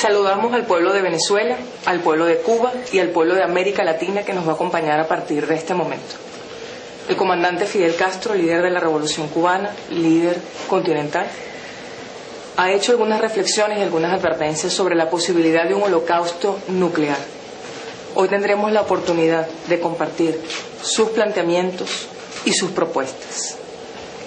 Saludamos al pueblo de Venezuela, al pueblo de Cuba y al pueblo de América Latina que nos va a acompañar a partir de este momento. El comandante Fidel Castro, líder de la Revolución Cubana, líder continental, ha hecho algunas reflexiones y algunas advertencias sobre la posibilidad de un holocausto nuclear. Hoy tendremos la oportunidad de compartir sus planteamientos y sus propuestas.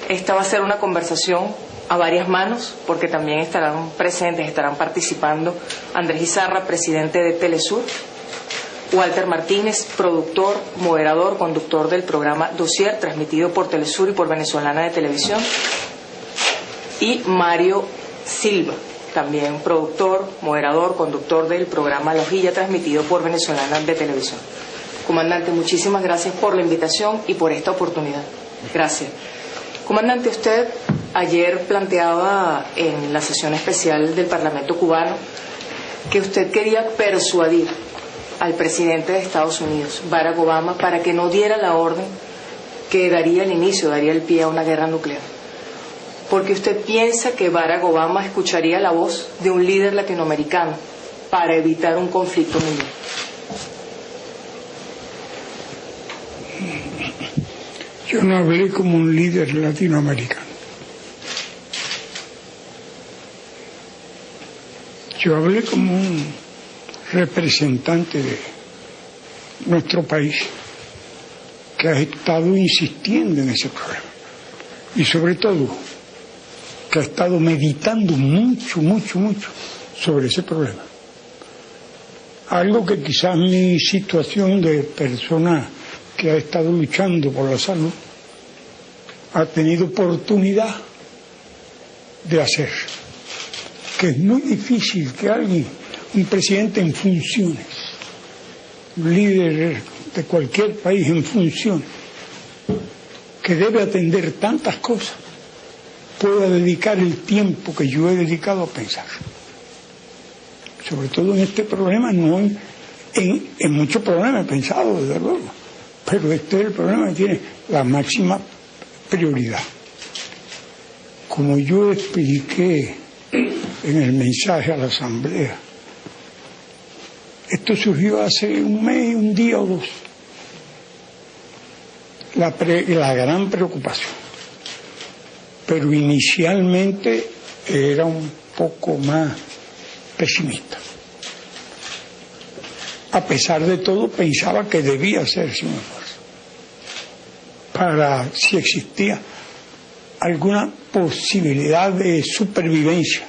Esta va a ser una conversación a varias manos, porque también estarán presentes, estarán participando Andrés Izarra, presidente de Telesur, Walter Martínez, productor, moderador, conductor del programa Dossier, transmitido por Telesur y por Venezolana de Televisión, y Mario Silva, también productor, moderador, conductor del programa La Hojilla, transmitido por Venezolana de Televisión. Comandante, muchísimas gracias por la invitación y por esta oportunidad. Gracias. Comandante, usted ayer planteaba en la sesión especial del Parlamento cubano que usted quería persuadir al presidente de Estados Unidos, Barack Obama, para que no diera la orden que daría el inicio, daría el pie a una guerra nuclear. Porque usted piensa que Barack Obama escucharía la voz de un líder latinoamericano para evitar un conflicto mundial. Yo no hablé como un líder latinoamericano. Yo hablé como un representante de nuestro país que ha estado insistiendo en ese problema y sobre todo que ha estado meditando mucho sobre ese problema. Algo que quizás mi situación de persona que ha estado luchando por la salud ha tenido oportunidad de hacer, que es muy difícil que alguien, un presidente en funciones, un líder de cualquier país en funciones, que debe atender tantas cosas, pueda dedicar el tiempo que yo he dedicado a pensar. Sobre todo en este problema, no en muchos problemas he pensado, desde luego, pero este es el problema que tiene la máxima prioridad. Como yo expliqué en el mensaje a la Asamblea, esto surgió hace un mes, un día o dos. La gran preocupación. Pero inicialmente era un poco más pesimista. A pesar de todo, pensaba que debía hacerse un esfuerzo para, si existía alguna posibilidad de supervivencia,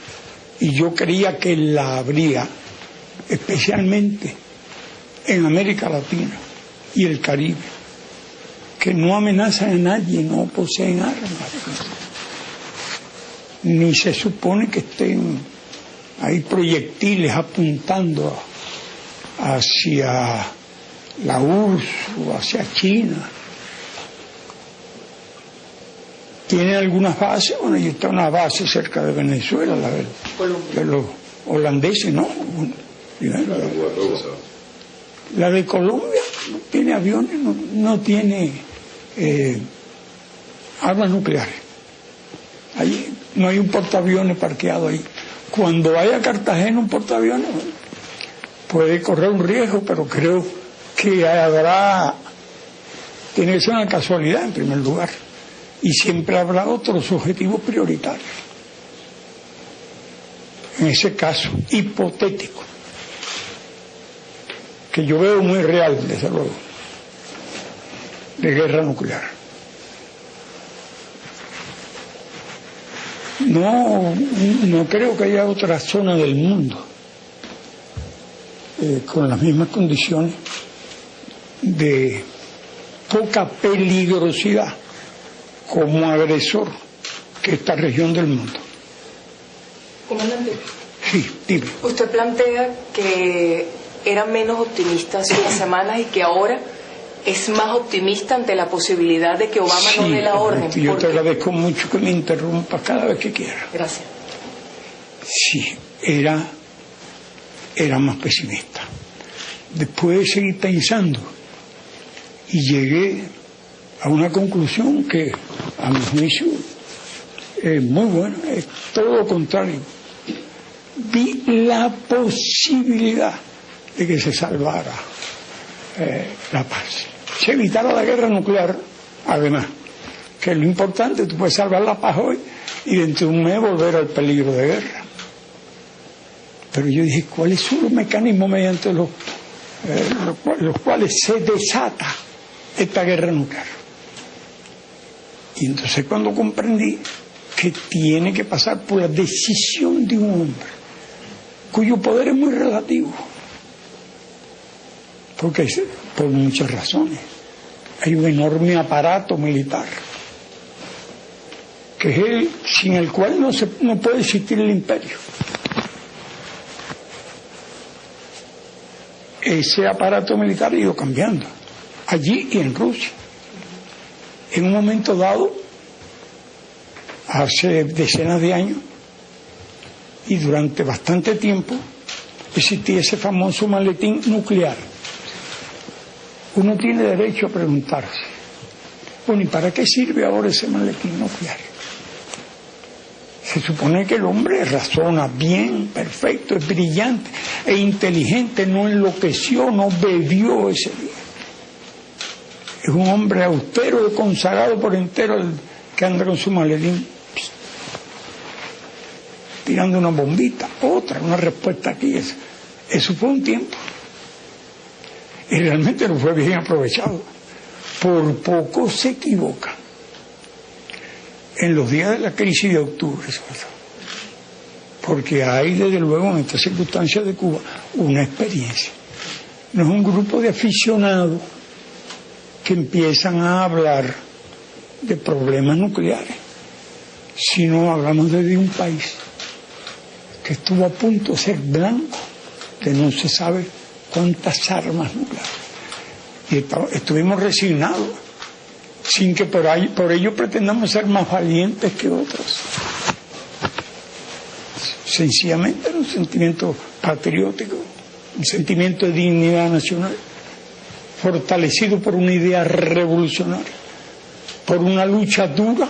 y yo creía que la habría, especialmente en América Latina y el Caribe, que no amenazan a nadie, no poseen armas, ni se supone que estén ahí proyectiles apuntando hacia la URSS o hacia China. Tiene algunas bases, bueno, y está una base cerca de Venezuela, la de los holandeses, ¿no? La de Colombia no tiene aviones, no tiene armas nucleares. Ahí no hay un portaaviones parqueado ahí. Cuando vaya a Cartagena un portaaviones, puede correr un riesgo, pero creo que tiene que ser una casualidad en primer lugar, y siempre habrá otros objetivos prioritarios. En ese caso hipotético, que yo veo muy real, desde luego, de guerra nuclear. No creo que haya otra zona del mundo con las mismas condiciones de poca peligrosidad como agresor que esta región del mundo. Comandante. Sí, dime. Usted plantea que era menos optimista hace unas semanas y que ahora es más optimista ante la posibilidad de que Obama no dé la orden. Yo te agradezco mucho que me interrumpas cada vez que quieras. Gracias. Sí, era más pesimista. Después seguí pensando y llegué a una conclusión que, a mi juicio, es muy buena, es todo lo contrario vi la posibilidad de que se salvara la paz, se evitara la guerra nuclear, además, que es lo importante. Tú puedes salvar la paz hoy y dentro de un mes volver al peligro de guerra. Pero yo dije, ¿cuáles son los mecanismos mediante los cuales se desata esta guerra nuclear? Y entonces cuando comprendí que tiene que pasar por la decisión de un hombre cuyo poder es muy relativo, porque por muchas razones hay un enorme aparato militar que es el sin el cual no puede existir el imperio. Ese aparato militar ha ido cambiando allí y en Rusia. En un momento dado, hace decenas de años y durante bastante tiempo, existía ese famoso maletín nuclear. Uno tiene derecho a preguntarse, bueno, ¿y para qué sirve ahora ese maletín nuclear? Se supone que el hombre razona bien, perfecto, es brillante, es inteligente, no enloqueció, no bebió ese día. Es un hombre austero, consagrado por entero, que anda con su maletín tirando una bombita, una respuesta aquí. Eso fue un tiempo. Y realmente no fue bien aprovechado. Por poco se equivoca. En los días de la crisis de octubre, porque hay desde luego en estas circunstancias de Cuba una experiencia. No es un grupo de aficionados que empiezan a hablar de problemas nucleares, sino hablamos desde un país que estuvo a punto de ser blanco de no se sabe cuántas armas nucleares. Y estuvimos resignados, sin que por ello pretendamos ser más valientes que otros. Sencillamente era un sentimiento patriótico, un sentimiento de dignidad nacional, fortalecido por una idea revolucionaria, por una lucha dura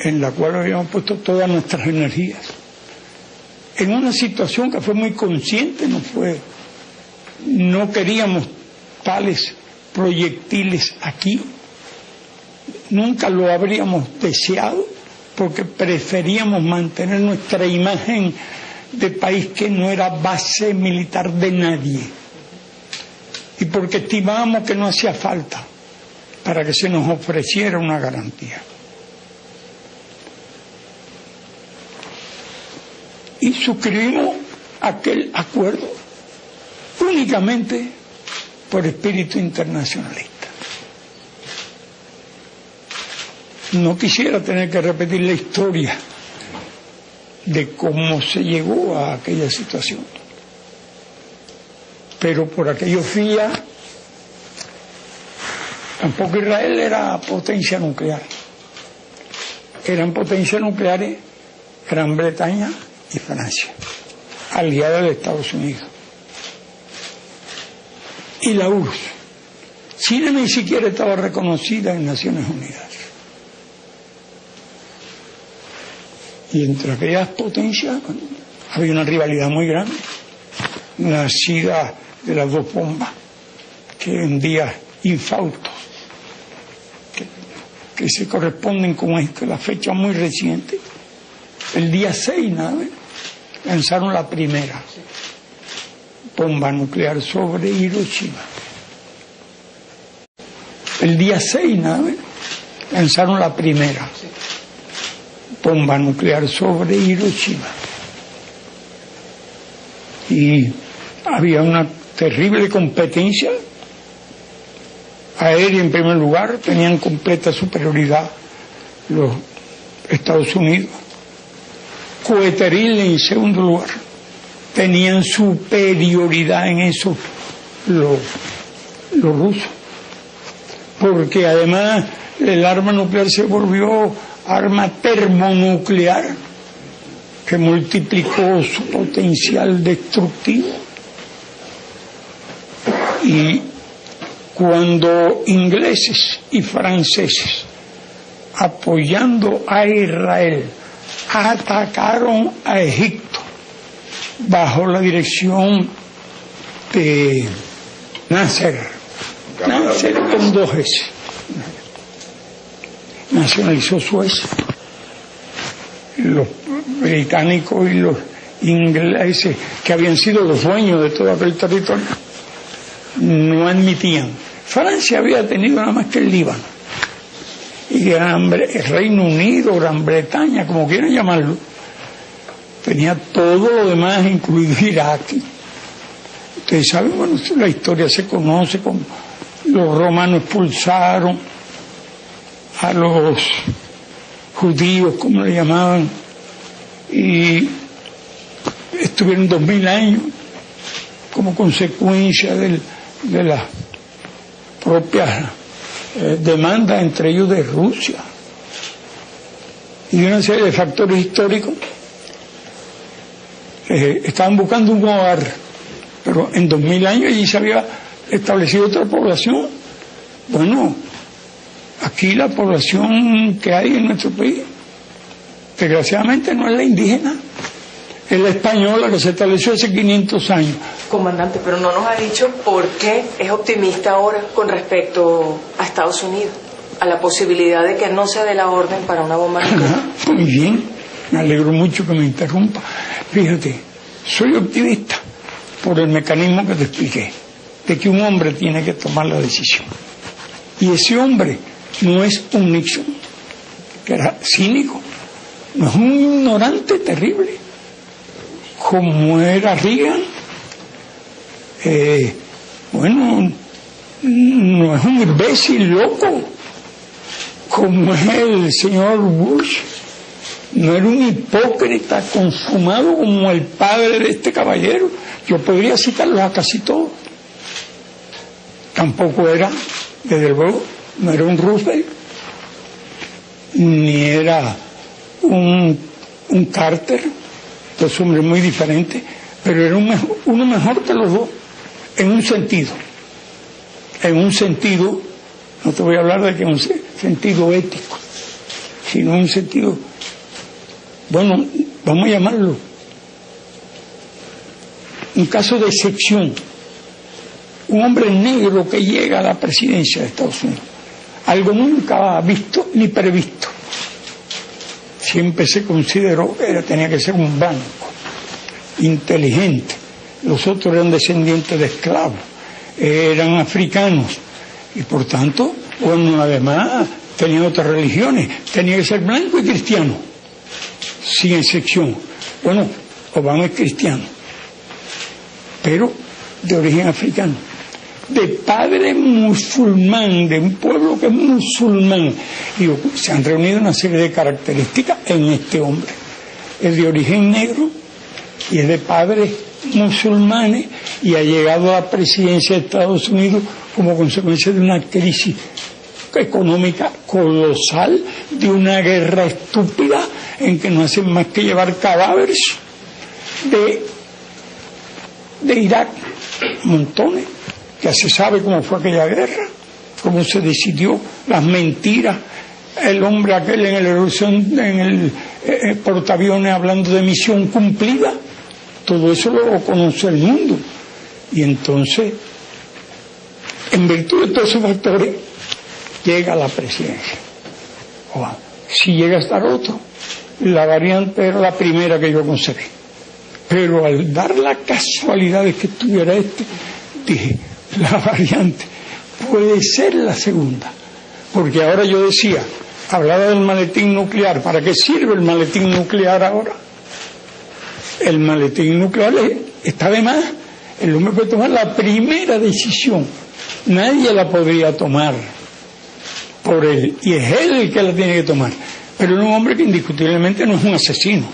en la cual habíamos puesto todas nuestras energías, en una situación que fue muy consciente. No queríamos tales proyectiles aquí, nunca lo habríamos deseado, porque preferíamos mantener nuestra imagen de país que no era base militar de nadie, y porque estimábamos que no hacía falta para que se nos ofreciera una garantía. Y suscribimos aquel acuerdo únicamente por espíritu internacionalista. No quisiera tener que repetir la historia de cómo se llegó a aquella situación, pero por aquellos días tampoco Israel era potencia nuclear. Eran potencias nucleares Gran Bretaña y Francia, aliadas de Estados Unidos, y la URSS. China ni siquiera estaba reconocida en Naciones Unidas. Y entre aquellas potencias había una rivalidad muy grande, nacida de las dos bombas, que en días infautos, que se corresponden con la fecha muy reciente. El día 6, lanzaron la primera bomba nuclear sobre Hiroshima. El día 6, lanzaron la primera bomba nuclear sobre Hiroshima. Y había una terrible competencia aérea en primer lugar, tenían completa superioridad los Estados Unidos. Coheteril en segundo lugar, tenían superioridad en eso los rusos, porque además el arma nuclear se volvió arma termonuclear, que multiplicó su potencial destructivo. Y cuando ingleses y franceses, apoyando a Israel, atacaron a Egipto bajo la dirección de Nasser con 2 S. Nacionalizó Suecia. Los británicos y los ingleses, que habían sido los dueños de todo aquel territorio, no admitían. Francia había tenido nada más que el Líbano, y el Reino Unido, Gran Bretaña, como quieran llamarlo, tenía todo lo demás, incluido Irak. Ustedes saben, bueno, la historia se conoce como los romanos expulsaron a los judíos, como le llamaban, y estuvieron 2000 años como consecuencia de las propias demandas, entre ellos de Rusia, y de una serie de factores históricos. Estaban buscando un hogar, pero en 2000 años allí se había establecido otra población. Bueno, aquí la población que hay en nuestro país, desgraciadamente, no es la indígena, es la española, que se estableció hace 500 años. Comandante, pero no nos ha dicho por qué es optimista ahora con respecto a Estados Unidos, a la posibilidad de que no se dé la orden para una bomba nuclear. Muy bien, me alegro mucho que me interrumpa. Fíjate, soy optimista por el mecanismo que te expliqué, de que un hombre tiene que tomar la decisión. Y ese hombre no es un Nixon, que era cínico, no es un ignorante terrible, como era Reagan. Bueno, no es un imbécil loco, como es el señor Bush. No era un hipócrita consumado como el padre de este caballero. Yo podría citarlos a casi todos. Tampoco era, desde luego, no era un Roosevelt, ni era un Carter, dos hombres muy diferentes, pero era uno mejor que los dos, en un sentido. En un sentido, no te voy a hablar de que un sentido ético, sino un sentido, bueno, vamos a llamarlo un caso de excepción. Un hombre negro que llega a la presidencia de Estados Unidos, algo nunca visto ni previsto. Siempre se consideró que tenía que ser un blanco, inteligente. Los otros eran descendientes de esclavos, eran africanos, y por tanto, bueno, además tenían otras religiones, tenía que ser blanco y cristiano, sin excepción. Bueno, Obama es cristiano, pero de origen africano, de padre musulmán, de un pueblo que es musulmán. Y se han reunido una serie de características en este hombre. Es de origen negro y es de padres musulmanes, y ha llegado a la presidencia de Estados Unidos como consecuencia de una crisis económica colosal, de una guerra estúpida en que no hacen más que llevar cadáveres de Irak, montones. Ya se sabe cómo fue aquella guerra, cómo se decidió, las mentiras, el hombre aquel en el portaaviones hablando de misión cumplida, todo eso lo conoce el mundo. Y entonces, en virtud de todos esos factores, llega a la presidencia. Si llega a estar otro, la variante era la primera que yo concebí, pero al dar la casualidad de que estuviera dije, la variante puede ser la segunda, porque ahora yo decía, hablaba del maletín nuclear. ¿Para qué sirve el maletín nuclear ahora? El maletín nuclear está de más. El hombre puede tomar la primera decisión, nadie la podría tomar por él, y es él el que la tiene que tomar. Pero es un hombre que indiscutiblemente no es un asesino,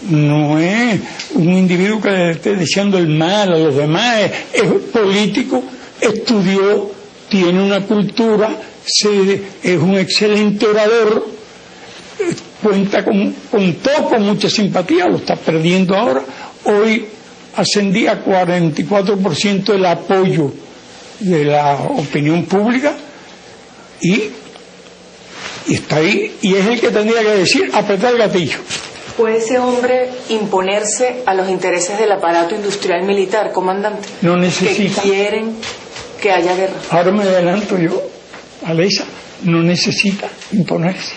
no es un individuo que le esté deseando el mal a los demás, es político, estudió, tiene una cultura, es un excelente orador, contó con mucha simpatía, lo está perdiendo ahora. Hoy ascendía a 44% el apoyo de la opinión pública, y Y está ahí, y es el que tendría que decir, apretar el gatillo. ¿Puede ese hombre imponerse a los intereses del aparato industrial militar, comandante? No necesita. Que quieren que haya guerra. Ahora me adelanto yo, Alesa, no necesita imponerse.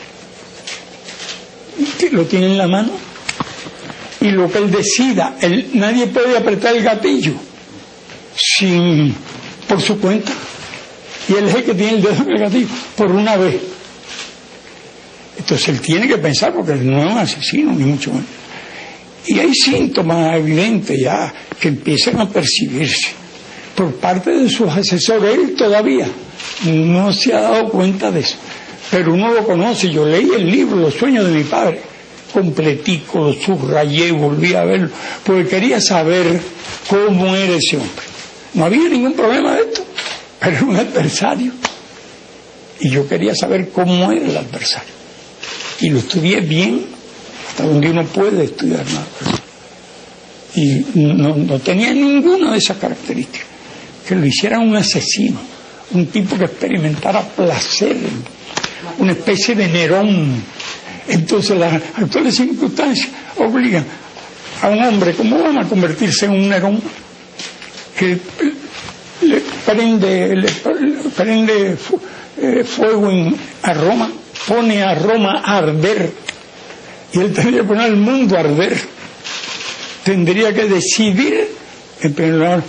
Que lo tiene en la mano. Y lo que él decida, nadie puede apretar el gatillo por su cuenta. Y él es el que tiene el dedo en el gatillo, por una vez. Entonces él tiene que pensar, porque él no es un asesino, ni mucho menos. Y hay síntomas evidentes ya que empiezan a percibirse por parte de sus asesores. Él todavía no se ha dado cuenta de eso, pero uno lo conoce. Yo leí el libro Los sueños de mi padre, completico, lo subrayé, volví a verlo, porque quería saber cómo era ese hombre. No había ningún problema de esto, pero era un adversario. Y yo quería saber cómo era el adversario. Y lo estudié bien, hasta donde uno puede estudiar nada. Y no tenía ninguna de esas características. Que lo hiciera un asesino, un tipo que experimentara placer, una especie de Nerón. Entonces las actuales circunstancias obligan a un hombre, ¿cómo van a convertirse en un Nerón? Que le prende fuego a Roma, pone a Roma a arder, y él tendría que poner al mundo a arder. Tendría que decidir, en primer lugar,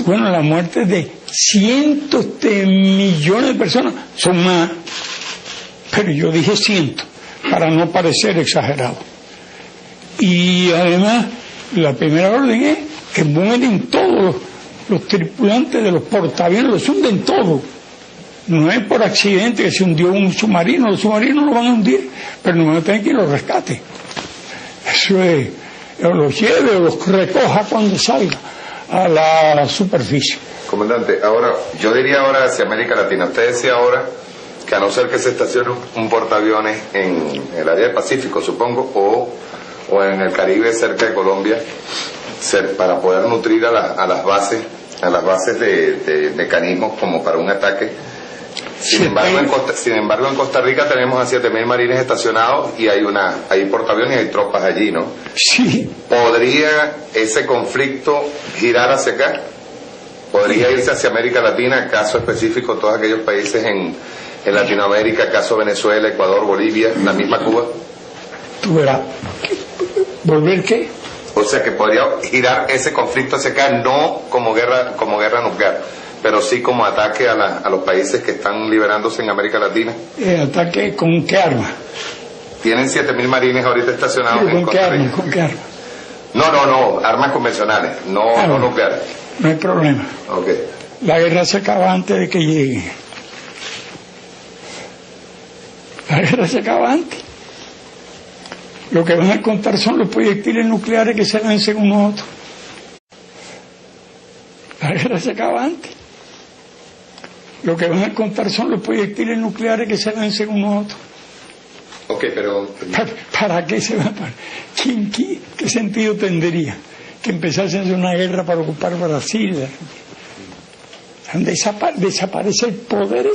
bueno, la muerte de cientos de millones de personas, son más, pero yo dije cientos, para no parecer exagerado. Y además, la primera orden es que mueren todos los tripulantes de los portaaviones, los hunden todos. No es por accidente que se hundió un submarino, los submarinos lo van a hundir, pero no van a tener quien los rescate. Eso es, o los lleve o los recoja cuando salga a la superficie. Comandante, ahora, yo diría ahora hacia América Latina. Usted decía ahora que a no ser que se estacione un portaaviones en el área del Pacífico, supongo, o en el Caribe cerca de Colombia, para poder nutrir a las bases de mecanismos como para un ataque. Sin embargo, en Costa Rica tenemos a 7.000 marines estacionados y hay portaaviones y hay tropas allí, ¿no? Sí. ¿Podría ese conflicto girar hacia acá? ¿Podría irse hacia América Latina, caso específico todos aquellos países en Latinoamérica, caso Venezuela, Ecuador, Bolivia, la misma Cuba? Tú verás. ¿Volver qué? O sea que podría girar ese conflicto hacia acá, no como guerra nuclear, pero sí como ataque a los países que están liberándose en América Latina. ¿Ataque con qué arma? Tienen 7.000 marines ahorita estacionados en Costa Rica. ¿Con qué arma? No, armas convencionales, no nucleares. No hay problema. Okay. La guerra se acaba antes de que llegue. La guerra se acaba antes. Lo que van a contar son los proyectiles nucleares que se lancen unos a otros. La guerra se acaba antes. Lo que van a contar son los proyectiles nucleares que se lancen unos a otros. Ok, pero... ¿Para qué se va a parar? ¿Qué sentido tendría que empezase a hacer una guerra para ocupar Brasil? Desaparece el poder,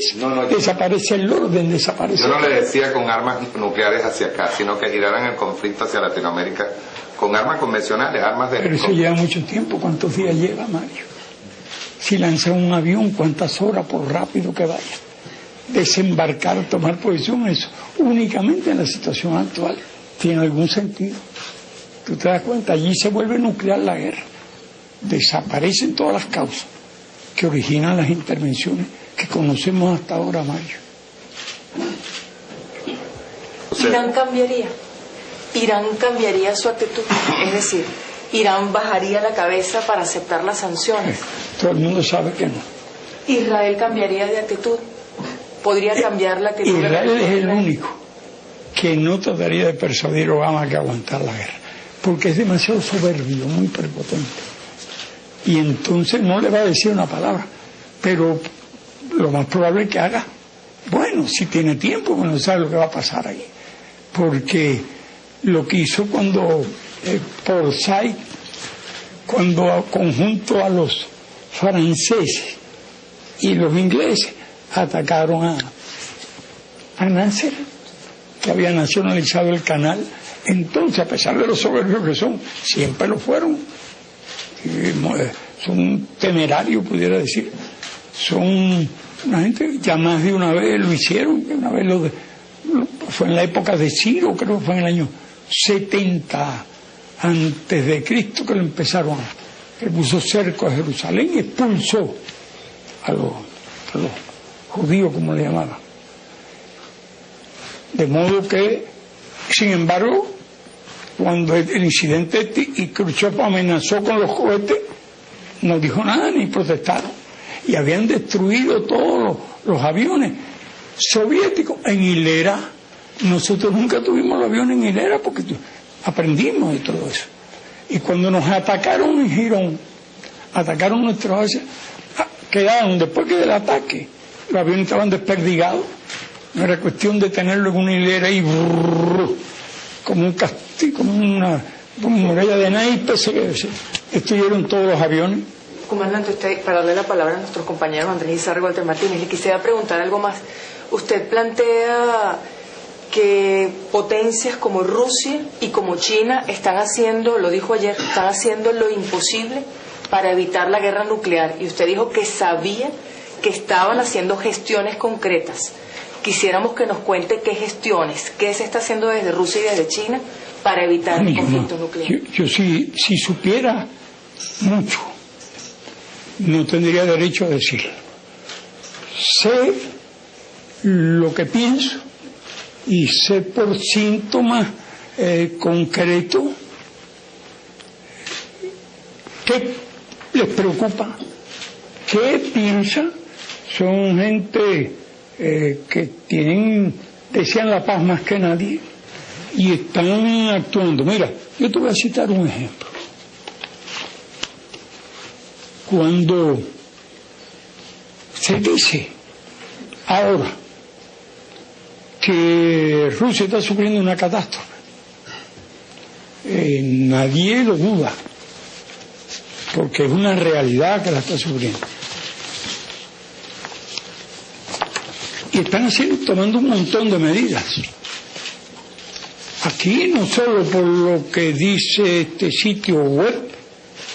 desaparece el orden, desaparece... Yo no le decía con armas nucleares hacia acá, sino que giraran el conflicto hacia Latinoamérica con armas convencionales, armas de... Pero eso lleva mucho tiempo. ¿Cuántos días lleva, Mario? Si lanzan un avión, ¿cuántas horas por rápido que vaya? Desembarcar, tomar posición, eso únicamente en la situación actual tiene algún sentido. ¿Tú te das cuenta? Allí se vuelve nuclear la guerra. Desaparecen todas las causas que originan las intervenciones que conocemos hasta ahora, Mario. ¿Irán cambiaría? ¿Irán cambiaría su actitud? Es decir, ¿Irán bajaría la cabeza para aceptar las sanciones? Todo el mundo sabe que no. ¿Israel cambiaría de actitud? ¿Podría cambiar la actitud? Israel es el único que no trataría de persuadir a Obama que aguantar la guerra, porque es demasiado soberbio, muy prepotente. Y entonces no le va a decir una palabra, pero lo más probable es que haga, bueno, si tiene tiempo, no sabe lo que va a pasar ahí. Porque lo que hizo cuando Forsyth, cuando conjunto a los franceses y los ingleses atacaron a Nasser, que había nacionalizado el canal. Entonces, a pesar de los soberbios que son, siempre lo fueron. Son temerarios, pudiera decir. Son una gente, ya más de una vez lo hicieron, que una vez fue en la época de Ciro, creo que fue en el año 70 antes de Cristo que lo empezaron, que puso cerco a Jerusalén y expulsó a los judíos, como le llamaban. De modo que, sin embargo, cuando el incidente y Khrushchev amenazó con los cohetes, no dijo nada ni protestaron. Y habían destruido todos los aviones soviéticos en hilera. Nosotros nunca tuvimos los aviones en hilera porque aprendimos de todo eso. Y cuando nos atacaron en Girón, atacaron nuestras bases, quedaron, después que del ataque, los aviones estaban desperdigados. No era cuestión de tenerlo en una hilera y como un castillo, como una muralla de naipes, se destruyeron todos los aviones. Comandante, usted, para darle la palabra a nuestros compañeros Andrés Izargo y Walter Martínez, le quisiera preguntar algo más. Usted plantea que potencias como Rusia y como China están haciendo, lo dijo ayer, están haciendo lo imposible para evitar la guerra nuclear. Y usted dijo que sabía que estaban haciendo gestiones concretas. Quisiéramos que nos cuente qué gestiones, qué se está haciendo desde Rusia y desde China para evitar el conflicto nuclear. Yo si supiera mucho, no tendría derecho a decirlo. Sé lo que pienso y sé por síntomas concretos qué les preocupa, qué piensan. Son gente que desean la paz más que nadie y están actuando. Mira, yo te voy a citar un ejemplo. Cuando se dice ahora que Rusia está sufriendo una catástrofe, nadie lo duda, porque es una realidad que la está sufriendo. Y están tomando un montón de medidas. Aquí no solo por lo que dice este sitio web,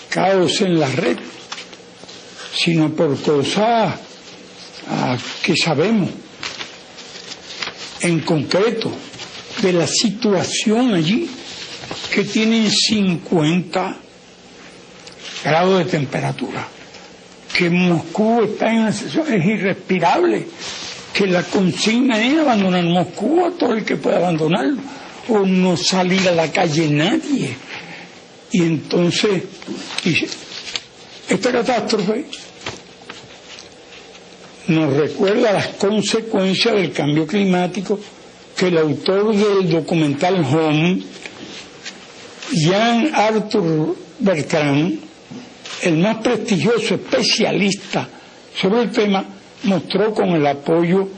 Caos en la Red, sino por cosas que sabemos en concreto de la situación allí, que tienen 50 grados de temperatura, que Moscú está en una situación, es irrespirable, que la consigna es abandonar Moscú a todo el que pueda abandonarlo, o no salir a la calle nadie. Y entonces esta catástrofe nos recuerda las consecuencias del cambio climático que el autor del documental Home, Jean Arthur Bertrand, el más prestigioso especialista sobre el tema, mostró con el apoyo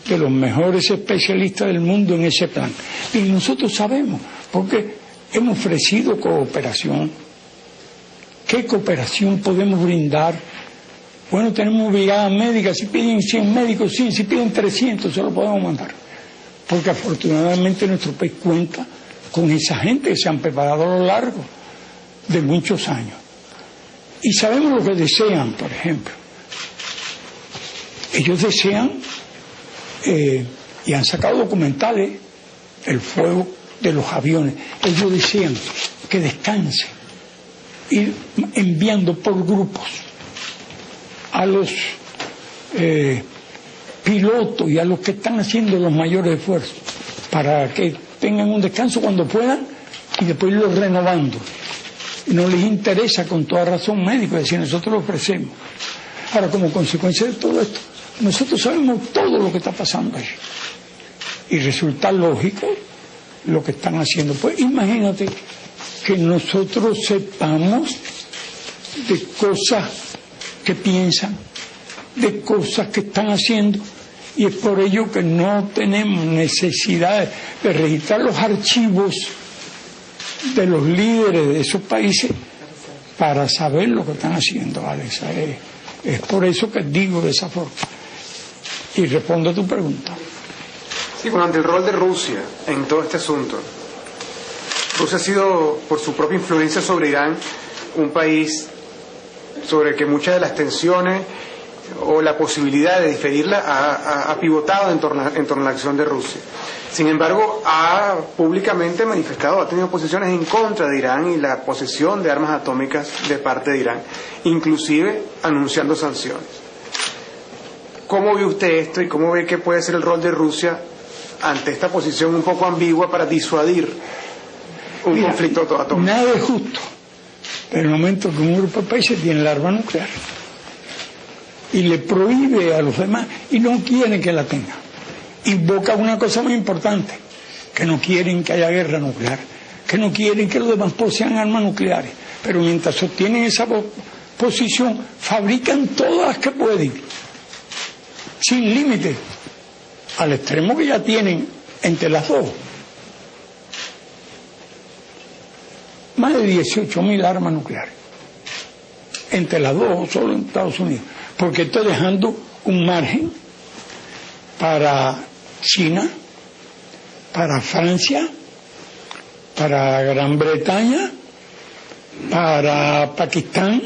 de los mejores especialistas del mundo en ese plan. Y nosotros sabemos, porque hemos ofrecido cooperación. ¿Qué cooperación podemos brindar? Bueno, tenemos brigadas médicas, si piden 100 médicos, sí, si piden 300, se lo podemos mandar. Porque afortunadamente nuestro país cuenta con esa gente que se han preparado a lo largo de muchos años. Y sabemos lo que desean, por ejemplo. Ellos desean, y han sacado documentales, el fuego de los aviones. Ellos desean que descansen, ir enviando por grupos a los pilotos y a los que están haciendo los mayores esfuerzos para que tengan un descanso cuando puedan y después irlos renovando. No les interesa, con toda razón, médico, es decir, nosotros lo ofrecemos. Ahora, como consecuencia de todo esto, nosotros sabemos todo lo que está pasando ahí y resulta lógico lo que están haciendo. Pues imagínate que nosotros sepamos de cosas que piensan, de cosas que están haciendo, y es por ello que no tenemos necesidad de registrar los archivos de los líderes de esos países para saber lo que están haciendo, Alex. Es por eso que digo de esa forma. Y respondo a tu pregunta. Y bueno, ante el rol de Rusia en todo este asunto, Rusia ha sido, por su propia influencia sobre Irán, un país sobre el que muchas de las tensiones o la posibilidad de diferirla ha pivotado en torno a la acción de Rusia. Sin embargo, ha públicamente manifestado, ha tenido posiciones en contra de Irán y la posesión de armas atómicas de parte de Irán, inclusive anunciando sanciones. ¿Cómo ve usted esto y cómo ve que puede ser el rol de Rusia ante esta posición un poco ambigua para disuadir un conflicto atómico? Nada es justo en el momento que un grupo de países tiene el arma nuclear y le prohíbe a los demás y no quieren que la tengan. Invoca una cosa muy importante, que no quieren que haya guerra nuclear, que no quieren que los demás posean armas nucleares, pero mientras sostienen esa posición, fabrican todas las que pueden, sin límite, al extremo que ya tienen entre las dos. Más de 18.000 armas nucleares, entre las dos, solo en Estados Unidos, porque estoy dejando un margen para China, para Francia, para Gran Bretaña, para Pakistán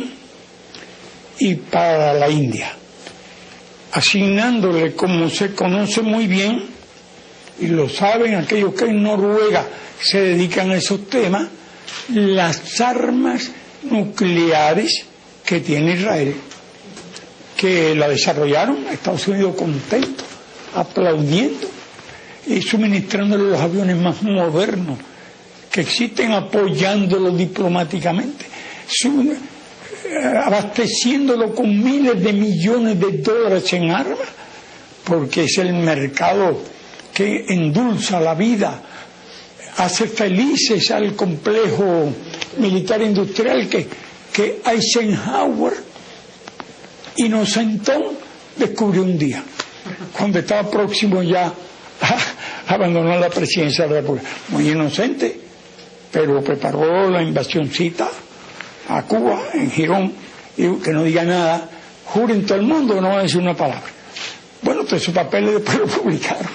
y para la India, asignándole, como se conoce muy bien, y lo saben aquellos que en Noruega se dedican a esos temas, las armas nucleares que tiene Israel, que la desarrollaron, Estados Unidos contento, aplaudiendo y suministrándole los aviones más modernos que existen, apoyándolo diplomáticamente, abasteciéndolo con miles de millones de dólares en armas, porque es el mercado que endulza la vida, hace felices al complejo militar industrial que Eisenhower, inocentón, descubrió un día, cuando estaba próximo ya a abandonar la presidencia de la República. Muy inocente, pero preparó la invasioncita a Cuba, en Girón, y que no diga nada, juren todo el mundo que no va a decir una palabra. Bueno, pues esos papeles después lo publicaron,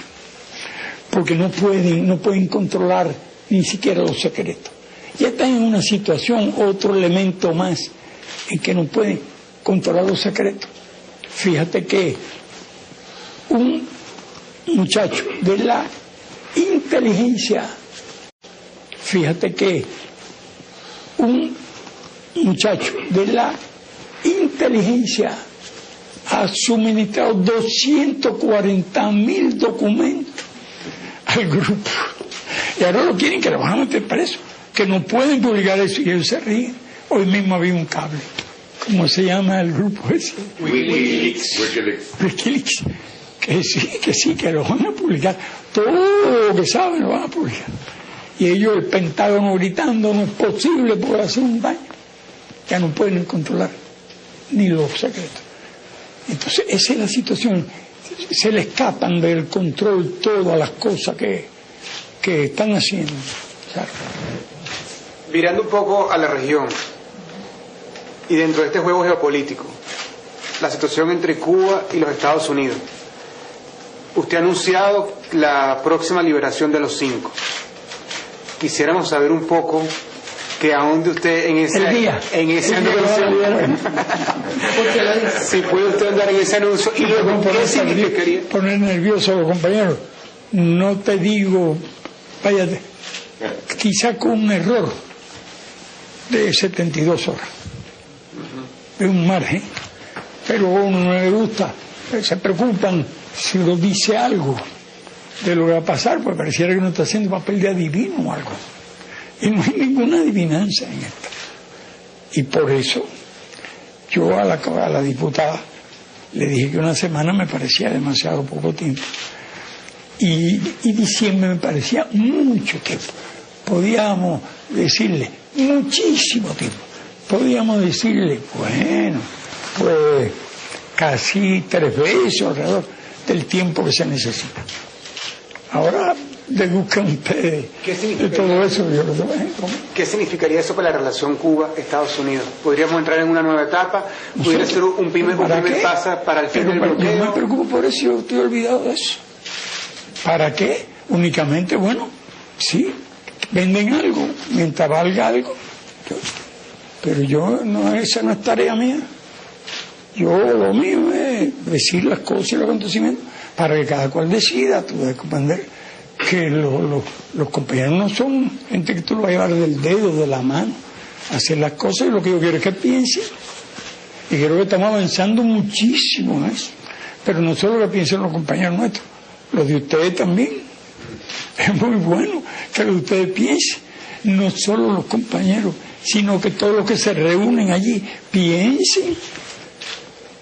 porque no pueden controlar ni siquiera los secretos. Ya están en una situación, otro elemento más, en que no pueden controlar los secretos. Fíjate que un muchacho de la inteligencia, ha suministrado 240.000 documentos al grupo. Y ahora lo quieren que lo van a meter preso, que no pueden publicar eso, y ellos se ríen. Hoy mismo había un cable. ¿Cómo se llama el grupo ese? Wikileaks. Que sí, que lo van a publicar. Todo lo que saben lo van a publicar. Y ellos, el Pentágono gritando, no es posible, puede hacer un daño. Ya no pueden controlar ni los secretos. Entonces, esa es la situación. Se le escapan del control todas las cosas que están haciendo. Claro. Mirando un poco a la región y dentro de este juego geopolítico, la situación entre Cuba y los Estados Unidos. Usted ha anunciado la próxima liberación de los 5. Quisiéramos saber un poco que a dónde usted en ese anuncio, si puede usted andar en ese anuncio y luego qué significaría. Poner nervioso a los compañeros. No te digo, váyate, quizá con un error de 72 horas, de un margen, pero a uno no le gusta, se preocupan si uno dice algo de lo que va a pasar, pues pareciera que uno está haciendo papel de adivino o algo, y no hay ninguna adivinanza en esto. Y por eso yo a la diputada le dije que una semana me parecía demasiado poco tiempo, y diciembre me parecía mucho tiempo. Podíamos decirle muchísimo tiempo, podíamos decirle, bueno, pues casi 3 veces alrededor del tiempo que se necesita. Ahora deduzcan ustedes de todo eso. ¿Qué significaría eso para la relación Cuba-Estados Unidos? ¿Podríamos entrar en una nueva etapa? ¿Pudiera ser un primer paso para el fin del bloqueo? Yo me preocupo por eso, yo estoy olvidado de eso. ¿Para qué? Únicamente, bueno, sí, venden algo, mientras valga algo. Pero esa no es tarea mía. Lo mío es decir las cosas y los acontecimientos para que cada cual decida. Tú debes comprender que los compañeros no son gente que tú lo vas a llevar del dedo, de la mano, a hacer las cosas, y lo que yo quiero es que piensen. Y creo que estamos avanzando muchísimo en eso. Pero no solo que piensen los compañeros nuestros, los de ustedes también. Es muy bueno que los de ustedes piensen. No solo los compañeros, sino que todos los que se reúnen allí piensen.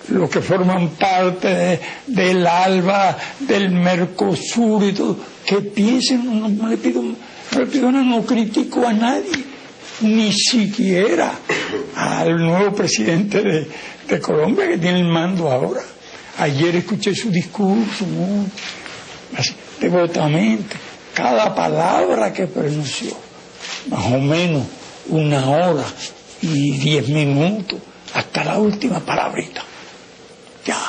Los que forman parte del ALBA, del Mercosur y todo, que piensen. No le pido nada, no critico a nadie, ni siquiera al nuevo presidente de Colombia, que tiene el mando ahora. Ayer escuché su discurso muy devotamente, cada palabra que pronunció, más o menos 1 hora y 10 minutos, hasta la última palabrita. Ya,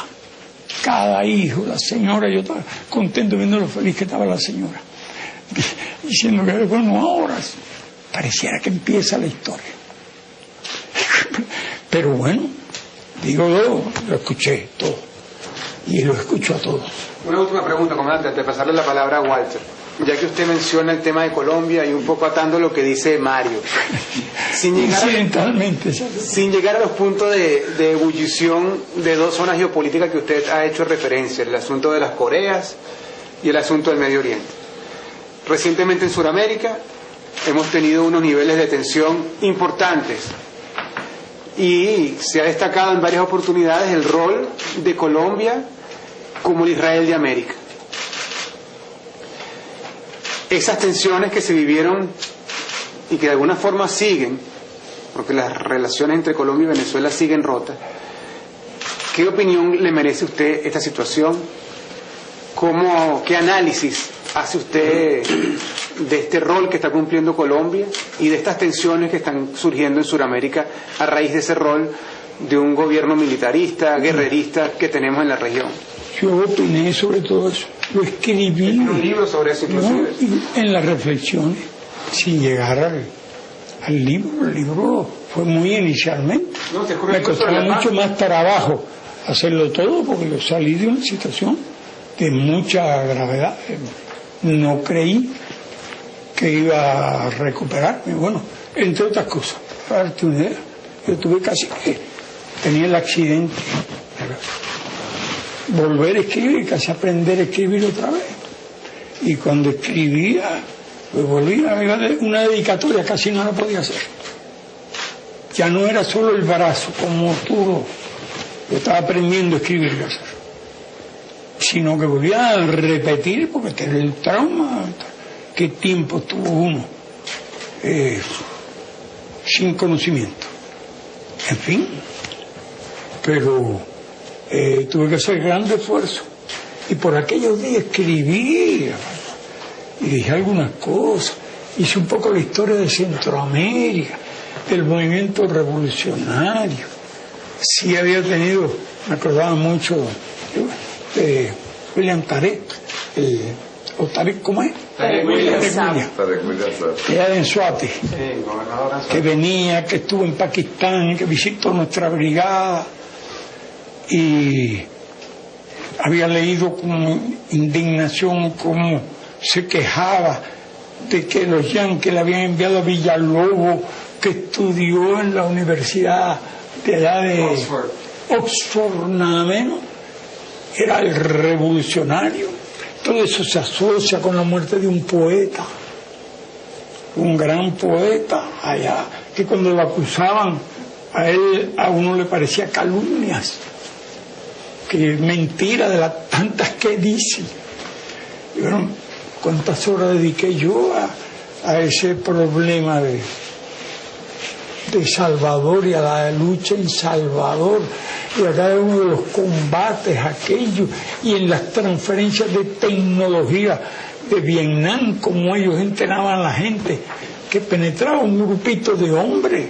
cada hijo, la señora, yo estaba contento viendo lo feliz que estaba la señora, diciendo que, bueno, ahora pareciera que empieza la historia. Pero bueno, digo yo, lo escuché todo, y lo escucho a todos. Una última pregunta, comandante, antes de pasarle la palabra a Walter. Ya que usted menciona el tema de Colombia y un poco atando lo que dice Mario, sin llegar a los puntos de ebullición de 2 zonas geopolíticas que usted ha hecho referencia, el asunto de las Coreas y el asunto del Medio Oriente. Recientemente en Sudamérica hemos tenido unos niveles de tensión importantes y se ha destacado en varias oportunidades el rol de Colombia como el Israel de América. Esas tensiones que se vivieron y que de alguna forma siguen, porque las relaciones entre Colombia y Venezuela siguen rotas, ¿qué opinión le merece a usted esta situación? ¿Qué análisis hace usted de este rol que está cumpliendo Colombia y de estas tensiones que están surgiendo en Sudamérica a raíz de ese rol de un gobierno militarista, guerrerista que tenemos en la región? Yo opiné sobre todo eso. Lo escribí. Un libro sobre eso, inclusive. En las reflexiones, sin llegar al libro. El libro fue muy inicialmente. Me costó mucho más trabajo hacerlo todo, porque yo salí de una situación de mucha gravedad. No creí que iba a recuperarme. Bueno, entre otras cosas, para darte una idea, yo tuve tenía el accidente. Volver a escribir, casi aprender a escribir otra vez. Y cuando escribía, pues volvía, una dedicatoria casi no la podía hacer. Ya no era solo el brazo, como yo estaba aprendiendo a escribir y hacer, sino que volvía a repetir, porque tenía el trauma. ¿Qué tiempo tuvo uno sin conocimiento? En fin, pero tuve que hacer grande esfuerzo, y por aquellos días escribí y dije algunas cosas, hice un poco la historia de Centroamérica, del movimiento revolucionario. Sí había tenido, me acordaba mucho de William Tarek, o Tarek, ¿cómo es? Tarek William. Que era de Ensuate, que venía, que estuvo en Pakistán, que visitó nuestra brigada. Y había leído con indignación cómo se quejaba de que los yanquis le habían enviado a Villalobos, que estudió en la universidad de allá de Oxford, nada menos. Era el revolucionario. Todo eso se asocia con la muerte de un poeta, un gran poeta allá, que cuando lo acusaban a uno le parecía calumnias, que mentira de las tantas que dicen. Y bueno, ¿cuántas horas dediqué yo a ese problema de Salvador y a la lucha en Salvador y a cada uno de los combates aquellos y en las transferencias de tecnología de Vietnam, como ellos entrenaban a la gente que penetraba un grupito de hombres?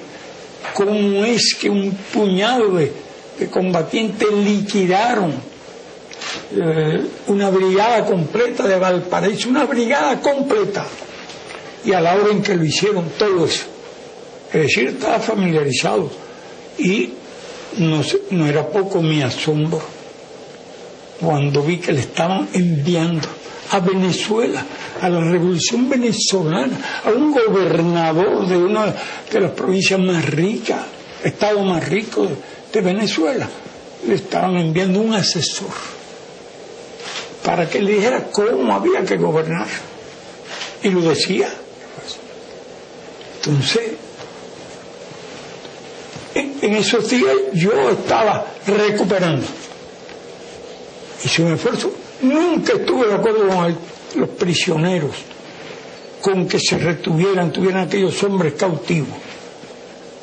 ¿Cómo es que un puñado de combatientes liquidaron una brigada completa de Valparaíso, una brigada completa. Y a la hora en que lo hicieron, todo eso. Es decir, estaba familiarizado. Y no era poco mi asombro cuando vi que le estaban enviando a Venezuela, a la revolución venezolana, a un gobernador de una de las provincias más ricas, estado más rico de Venezuela. Le estaban enviando un asesor para que le dijera cómo había que gobernar. Y lo decía. Entonces, en esos días yo estaba recuperando. Hice un esfuerzo. Nunca estuve de acuerdo con los prisioneros, con que se tuvieran aquellos hombres cautivos.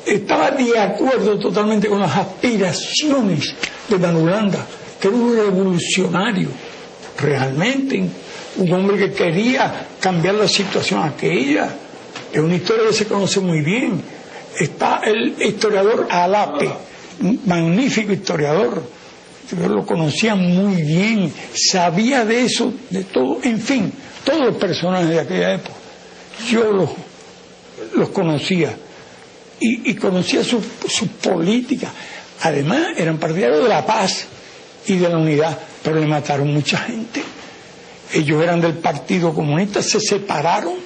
Estaba de acuerdo totalmente con las aspiraciones de Marulanda, que era un revolucionario, realmente, un hombre que quería cambiar la situación aquella. Es una historia que se conoce muy bien. Está el historiador Alape, un magnífico historiador. Yo lo conocía muy bien, sabía de eso, de todo, en fin, todos los personajes de aquella época. Yo los conocía y conocía su política. Además, eran partidarios de la paz y de la unidad, pero le mataron mucha gente. Ellos eran del Partido Comunista, se separaron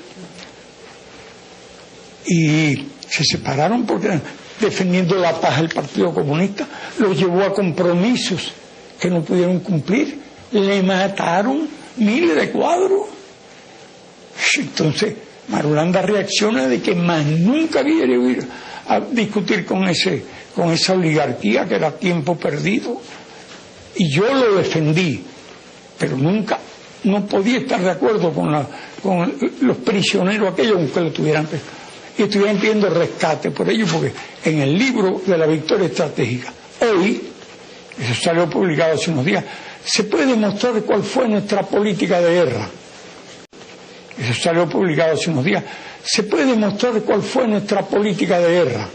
porque eran defendiendo la paz del Partido Comunista, los llevó a compromisos que no pudieron cumplir, le mataron miles de cuadros. Entonces Marulanda reacciona de que más nunca quiere ir a discutir con esa oligarquía, que era tiempo perdido, y yo lo defendí, pero nunca, no podía estar de acuerdo con los prisioneros aquellos, aunque lo tuvieran, y estuvieran pidiendo rescate por ello, porque en el libro de la victoria estratégica, hoy, eso salió publicado hace unos días, se puede demostrar cuál fue nuestra política de guerra. Eso salió publicado hace unos días. Se puede demostrar cuál fue nuestra política de guerra.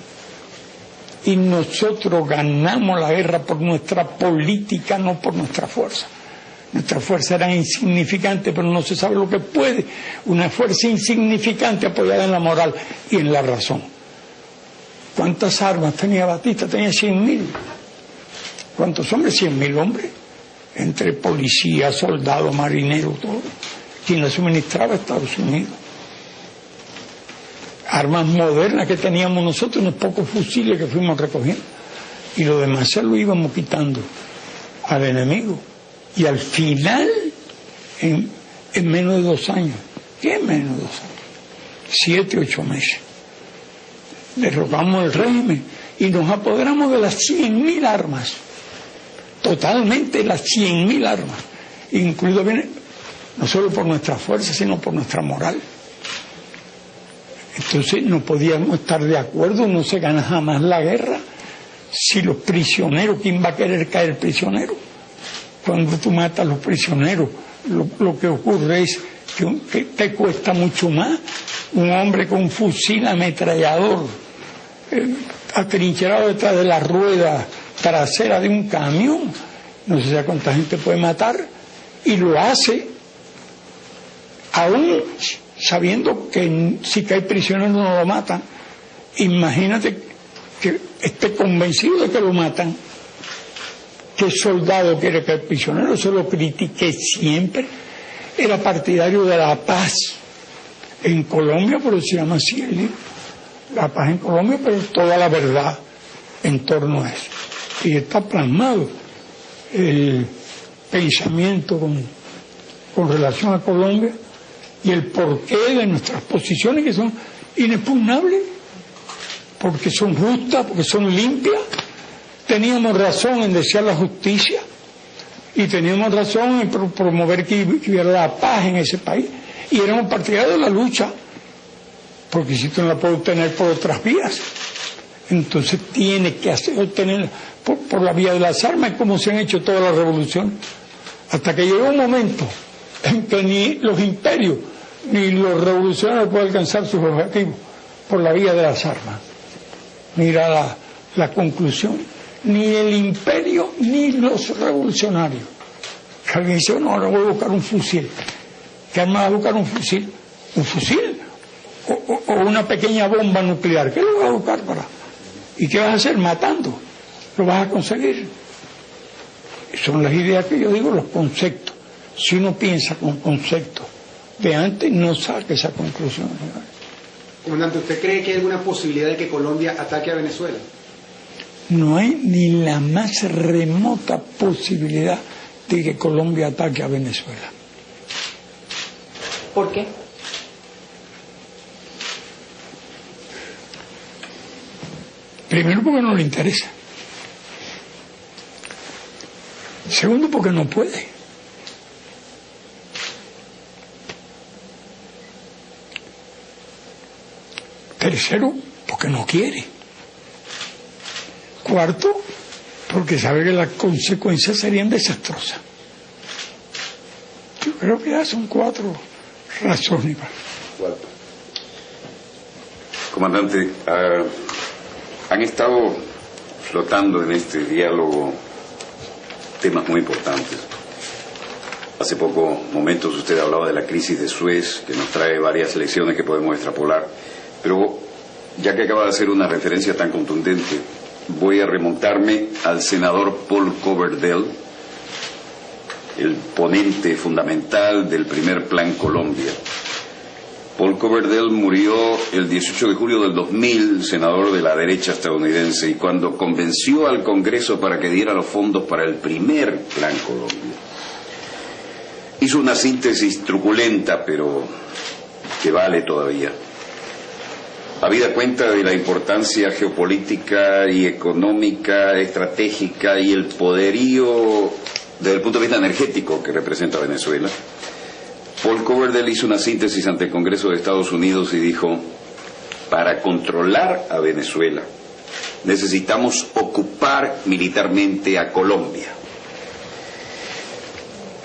Y nosotros ganamos la guerra por nuestra política, no por nuestra fuerza. Nuestra fuerza era insignificante, pero no se sabe lo que puede una fuerza insignificante apoyada en la moral y en la razón. ¿Cuántas armas tenía Batista? Tenía 100.000. ¿Cuántos hombres? 100.000 hombres. Entre policía, soldados, marineros, todo. Quien la suministraba, Estados Unidos. Armas modernas que teníamos nosotros, unos pocos fusiles que fuimos recogiendo. Y lo demás se lo íbamos quitando al enemigo. Y al final, en menos de 2 años, ¿qué menos de 2 años? 7, 8 meses. Derrocamos el régimen y nos apoderamos de las 100.000 armas. Totalmente las 100.000 armas. Incluido bien, no solo por nuestra fuerza, sino por nuestra moral. Entonces no podíamos estar de acuerdo, no se gana jamás la guerra si los prisioneros, ¿quién va a querer caer prisionero? Cuando tú matas a los prisioneros, lo que ocurre es que te cuesta mucho más. Un hombre con un fusil ametrallador atrincherado detrás de la rueda trasera de un camión, no sé a cuánta gente puede matar, y lo hace aún sabiendo que si cae prisionero no lo matan. Imagínate que esté convencido de que lo matan. ¿Qué soldado quiere caer prisionero? Eso lo critiqué siempre. Era partidario de la paz en Colombia, pero se llama así el libro. La paz en Colombia, pero toda la verdad en torno a eso. Y está plasmado el pensamiento con relación a Colombia y el porqué de nuestras posiciones, que son inexpugnables, porque son justas, porque son limpias. Teníamos razón en desear la justicia y teníamos razón en promover que hubiera la paz en ese país, y éramos partidarios de la lucha, porque si tú no la puedes obtener por otras vías, entonces tiene que obtenerla por la vía de las armas, como se han hecho todas las revoluciones, hasta que llegó un momento en que ni los imperios ni los revolucionarios pueden alcanzar sus objetivos por la vía de las armas. Mira la conclusión: ni el imperio ni los revolucionarios Que alguien dice, no, ahora voy a buscar un fusil. ¿Qué arma vas a buscar un fusil? ¿Un fusil? O una pequeña bomba nuclear. ¿Qué lo vas a buscar para? ¿Y qué vas a hacer? Matando. Lo vas a conseguir. Son las ideas que yo digo, los conceptos. Si uno piensa con conceptos de antes, no saque esa conclusión. Comandante, ¿usted cree que hay alguna posibilidad de que Colombia ataque a Venezuela? No hay ni la más remota posibilidad de que Colombia ataque a Venezuela. ¿Por qué? Primero, porque no le interesa. Segundo, porque no puede. Tercero, porque no quiere. Cuarto, porque sabe que las consecuencias serían desastrosas. Yo creo que ya son 4 razones. Comandante, han estado flotando en este diálogo temas muy importantes. Hace pocos momentos usted hablaba de la crisis de Suez, que nos trae varias lecciones que podemos extrapolar. Pero ya que acaba de hacer una referencia tan contundente, voy a remontarme al senador Paul Coverdell, el ponente fundamental del primer Plan Colombia. Paul Coverdell murió el 18 de julio del 2000, senador de la derecha estadounidense, y cuando convenció al Congreso para que diera los fondos para el primer Plan Colombia, hizo una síntesis truculenta, pero que vale todavía. Habida cuenta de la importancia geopolítica y económica, estratégica y el poderío desde el punto de vista energético que representa Venezuela, Paul Coverdell hizo una síntesis ante el Congreso de Estados Unidos y dijo: para controlar a Venezuela necesitamos ocupar militarmente a Colombia.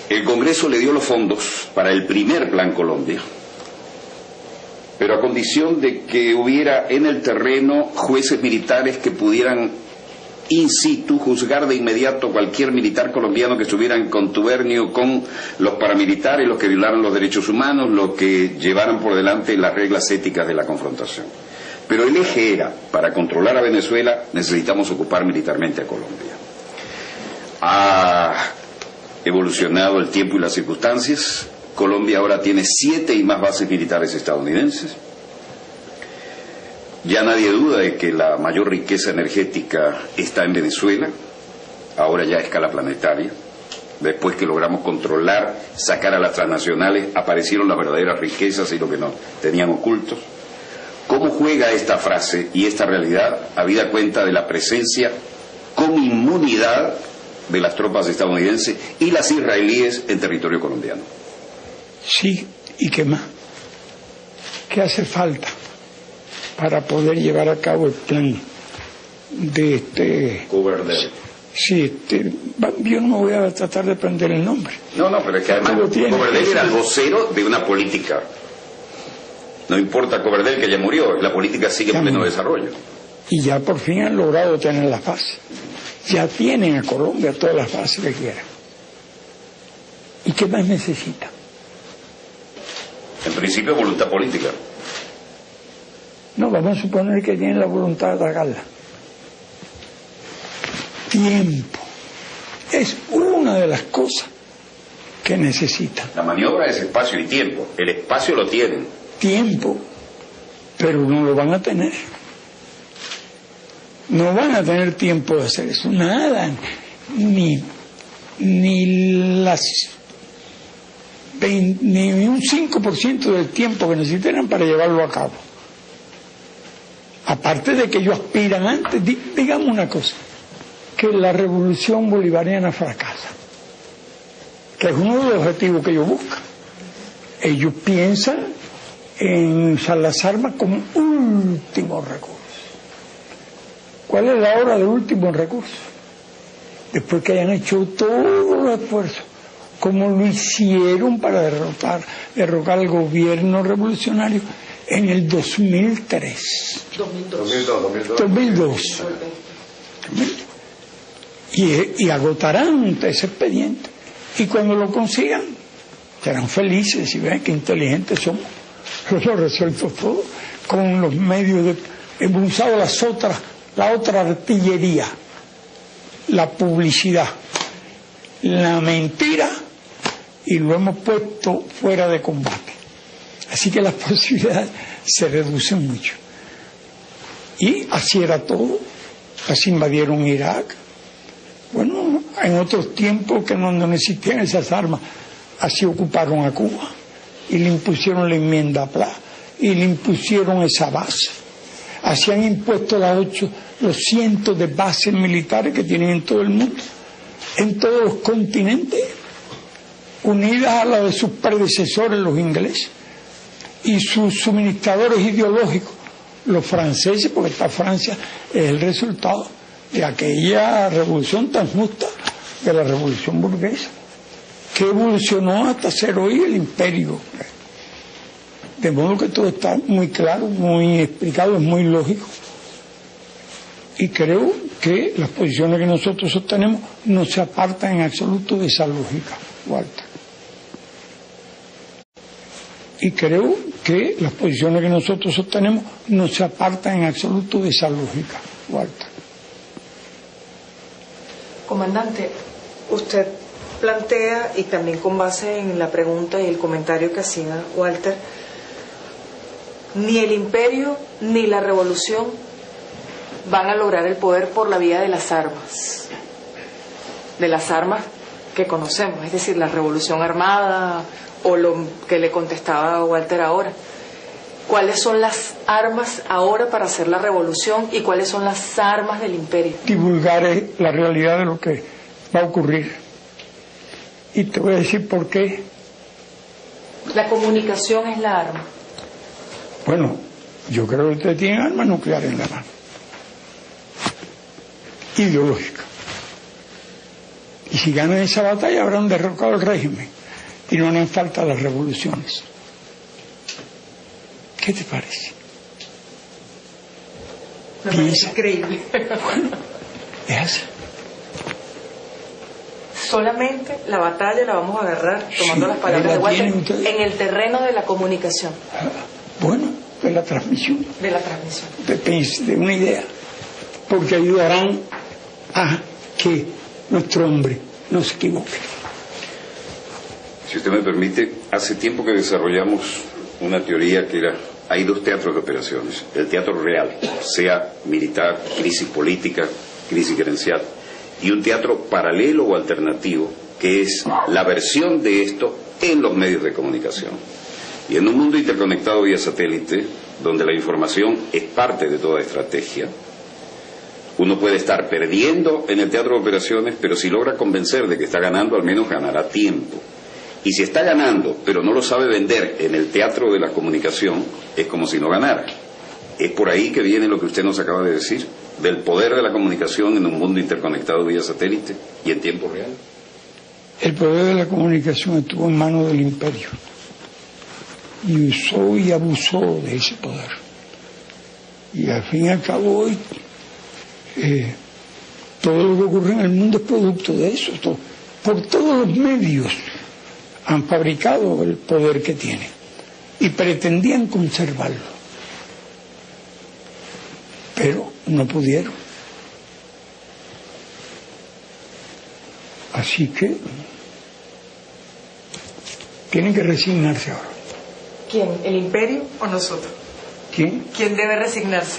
El Congreso le dio los fondos para el primer Plan Colombia, pero a condición de que hubiera en el terreno jueces militares que pudieran in situ juzgar de inmediato cualquier militar colombiano que estuviera en contubernio con los paramilitares, los que violaran los derechos humanos, los que llevaran por delante las reglas éticas de la confrontación. Pero el eje era, para controlar a Venezuela necesitamos ocupar militarmente a Colombia. Ha evolucionado el tiempo y las circunstancias. Colombia ahora tiene 7 y más bases militares estadounidenses. Ya nadie duda de que la mayor riqueza energética está en Venezuela, ahora ya a escala planetaria. Después que logramos controlar, sacar a las transnacionales, aparecieron las verdaderas riquezas y lo que no tenían ocultos. ¿Cómo juega esta frase y esta realidad habida cuenta de la presencia con inmunidad de las tropas estadounidenses y las israelíes en territorio colombiano? Sí, ¿y qué más? ¿Qué hace falta para poder llevar a cabo el plan de Coverdell? Sí, yo no me voy a tratar de aprender el nombre. No, pero es que además Coverdell era el vocero de una política. No importa Coverdell, que ya murió, la política sigue en pleno desarrollo. Y ya por fin han logrado tener la paz. Ya tienen a Colombia todas las bases que quieran. ¿Y qué más necesita? En principio, voluntad política. No, vamos a suponer que tienen la voluntad de atacarla. Tiempo. Es una de las cosas que necesitan. La maniobra es espacio y tiempo. El espacio lo tienen. Tiempo, pero no lo van a tener. No van a tener tiempo de hacer eso. Nada. Ni un 5% del tiempo que necesitan para llevarlo a cabo. Aparte de que ellos aspiran antes, digamos una cosa, que la revolución bolivariana fracasa, que es uno de los objetivos que ellos buscan. Ellos piensan en usar las armas como último recurso. ¿Cuál es la hora de último recurso? Después que hayan hecho todos los esfuerzos, como lo hicieron para derrocar al gobierno revolucionario en el 2003. 2002. Y agotarán ese expediente Y cuando lo consigan, serán felices y ven qué inteligentes somos. Lo resuelto todo con los medios de... Hemos usado la otra artillería, la publicidad, la mentira, y lo hemos puesto fuera de combate. Así que las posibilidades se reducen mucho. Y así era todo. Así invadieron Irak. Bueno, en otros tiempos que no existían esas armas, así ocuparon a Cuba y le impusieron la enmienda Pla y le impusieron esa base. Así han impuesto los cientos de bases militares que tienen en todo el mundo, en todos los continentes, unidas a las de sus predecesores, los ingleses, y sus suministradores ideológicos, los franceses, porque esta Francia es el resultado de aquella revolución tan justa, de la revolución burguesa, que evolucionó hasta ser hoy el imperio. De modo que todo está muy claro, muy explicado, es muy lógico. Y creo que las posiciones que nosotros sostenemos no se apartan en absoluto de esa lógica, Walter. Y creo que las posiciones que nosotros sostenemos no se apartan en absoluto de esa lógica, Walter. Comandante, usted plantea, y también con base en la pregunta y el comentario que hacía Walter, ni el imperio ni la revolución van a lograr el poder por la vía de las armas que conocemos, es decir, la revolución armada o lo que le contestaba Walter ahora. ¿Cuáles son las armas ahora para hacer la revolución y cuáles son las armas del imperio? Divulgar la realidad de lo que va a ocurrir. Y te voy a decir por qué. La comunicación es la arma. Bueno, yo creo que ustedes tienen armas nucleares en la mano. Ideológica. Y si ganan esa batalla habrán derrocado el régimen y no harán falta las revoluciones. ¿Qué te parece? Me parece increíble. Bueno, es así. Solamente la batalla la vamos a agarrar, tomando las palabras de Walter, en el terreno de la comunicación. Bueno, de la transmisión. De la transmisión. De una idea. Porque ayudarán a que nuestro hombre no se equivoque. Si usted me permite, hace tiempo que desarrollamos una teoría que era: hay dos teatros de operaciones. El teatro real, sea militar, crisis política, crisis gerencial, y un teatro paralelo o alternativo, que es la versión de esto en los medios de comunicación. Y en un mundo interconectado vía satélite, donde la información es parte de toda estrategia, uno puede estar perdiendo en el teatro de operaciones, pero si logra convencer de que está ganando, al menos ganará tiempo. Y si está ganando, pero no lo sabe vender en el teatro de la comunicación, es como si no ganara. Es por ahí que viene lo que usted nos acaba de decir, del poder de la comunicación en un mundo interconectado vía satélite y en tiempo real. El poder de la comunicación estuvo en manos del imperio y usó y abusó de ese poder. Y al fin y al cabo hoy todo lo que ocurre en el mundo es producto de eso. Por todos los medios han fabricado el poder que tienen y pretendían conservarlo, pero no pudieron. Así que tienen que resignarse ahora. ¿Quién? ¿El imperio o nosotros? ¿Quién? ¿Quién debe resignarse?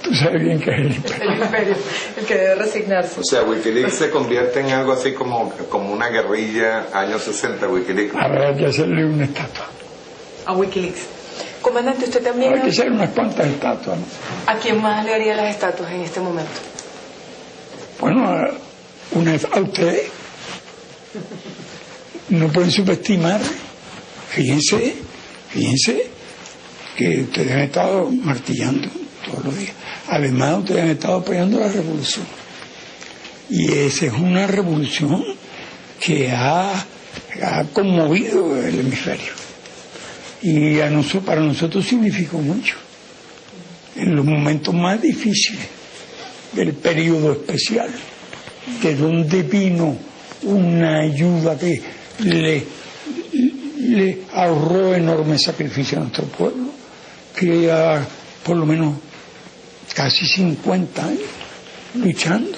Tú sabes bien que es el imperio. El imperio, el que debe resignarse. O sea, Wikileaks se convierte en algo así como una guerrilla, años 60, Wikileaks. Habrá que hacerle una estatua. A Wikileaks. Comandante, usted también... Habrá que hacer unas cuantas estatuas, ¿no? ¿A quién más le haría las estatuas en este momento? Bueno, a ustedes. No pueden subestimar. Fíjense que ustedes han estado martillando todos los días. Además, ustedes han estado apoyando la revolución. Y esa es una revolución que ha conmovido el hemisferio. Y para nosotros significó mucho. En los momentos más difíciles del periodo especial, de donde vino una ayuda que le ahorró enormes sacrificios a nuestro pueblo, que lleva por lo menos casi 50 años luchando.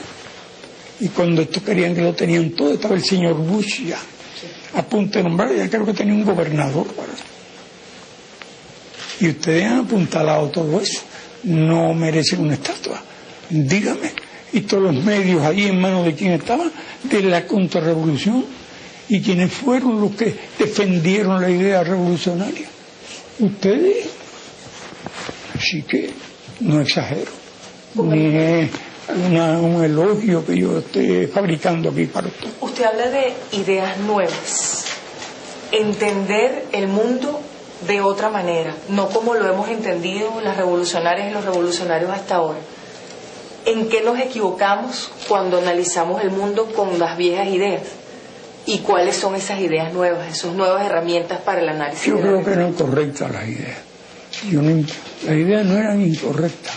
Y cuando estos querían que lo tenían todo, estaba el señor Bush ya a punto de nombrar, ya creo que tenía un gobernador para eso. Y ustedes han apuntalado todo eso. No merecen una estatua. Dígame. Y todos los medios ahí en manos de quienes estaban, de la contrarrevolución, y quienes fueron los que defendieron la idea revolucionaria. Ustedes. Así que no exagero. Ni es un elogio que yo esté fabricando aquí para usted. Usted habla de ideas nuevas. Entender el mundo de otra manera, no como lo hemos entendido las revolucionarias y los revolucionarios hasta ahora. ¿En qué nos equivocamos cuando analizamos el mundo con las viejas ideas? ¿Y cuáles son esas ideas nuevas, esas nuevas herramientas para el análisis? Yo creo que eran correctas las ideas. Las ideas no eran incorrectas.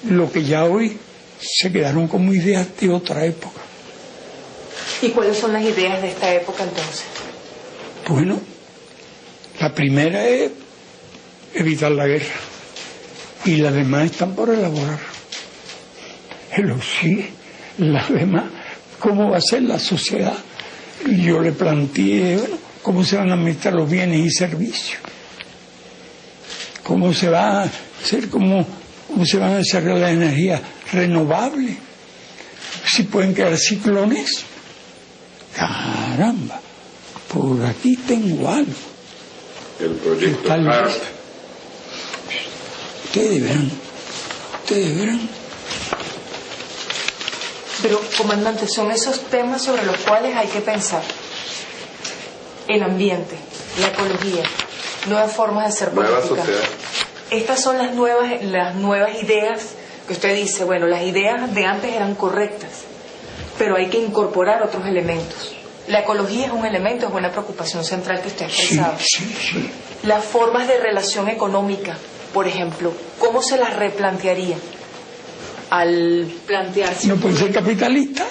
Lo que ya hoy se quedaron como ideas de otra época. ¿Y cuáles son las ideas de esta época entonces? Bueno, la primera es evitar la guerra y las demás están por elaborar. Pero sí, las demás, ¿cómo va a ser la sociedad? Yo le planteé, bueno, cómo se van a administrar los bienes y servicios, cómo se va a hacer, cómo se van a desarrollar las energías renovables, si pueden crear ciclones. Caramba, por aquí tengo algo. El proyecto Tal vez. ART. Ustedes verán. Pero, comandante, son esos temas sobre los cuales hay que pensar. El ambiente, la ecología, nuevas formas de hacer Nueva política. sociedad. Estas son las nuevas ideas que usted dice, bueno, las ideas de antes eran correctas, pero hay que incorporar otros elementos. La ecología es un elemento, es una preocupación central que usted ha expresado. Sí. Las formas de relación económica, por ejemplo, ¿cómo se las replantearía? Al plantearse... No puede ser capitalista,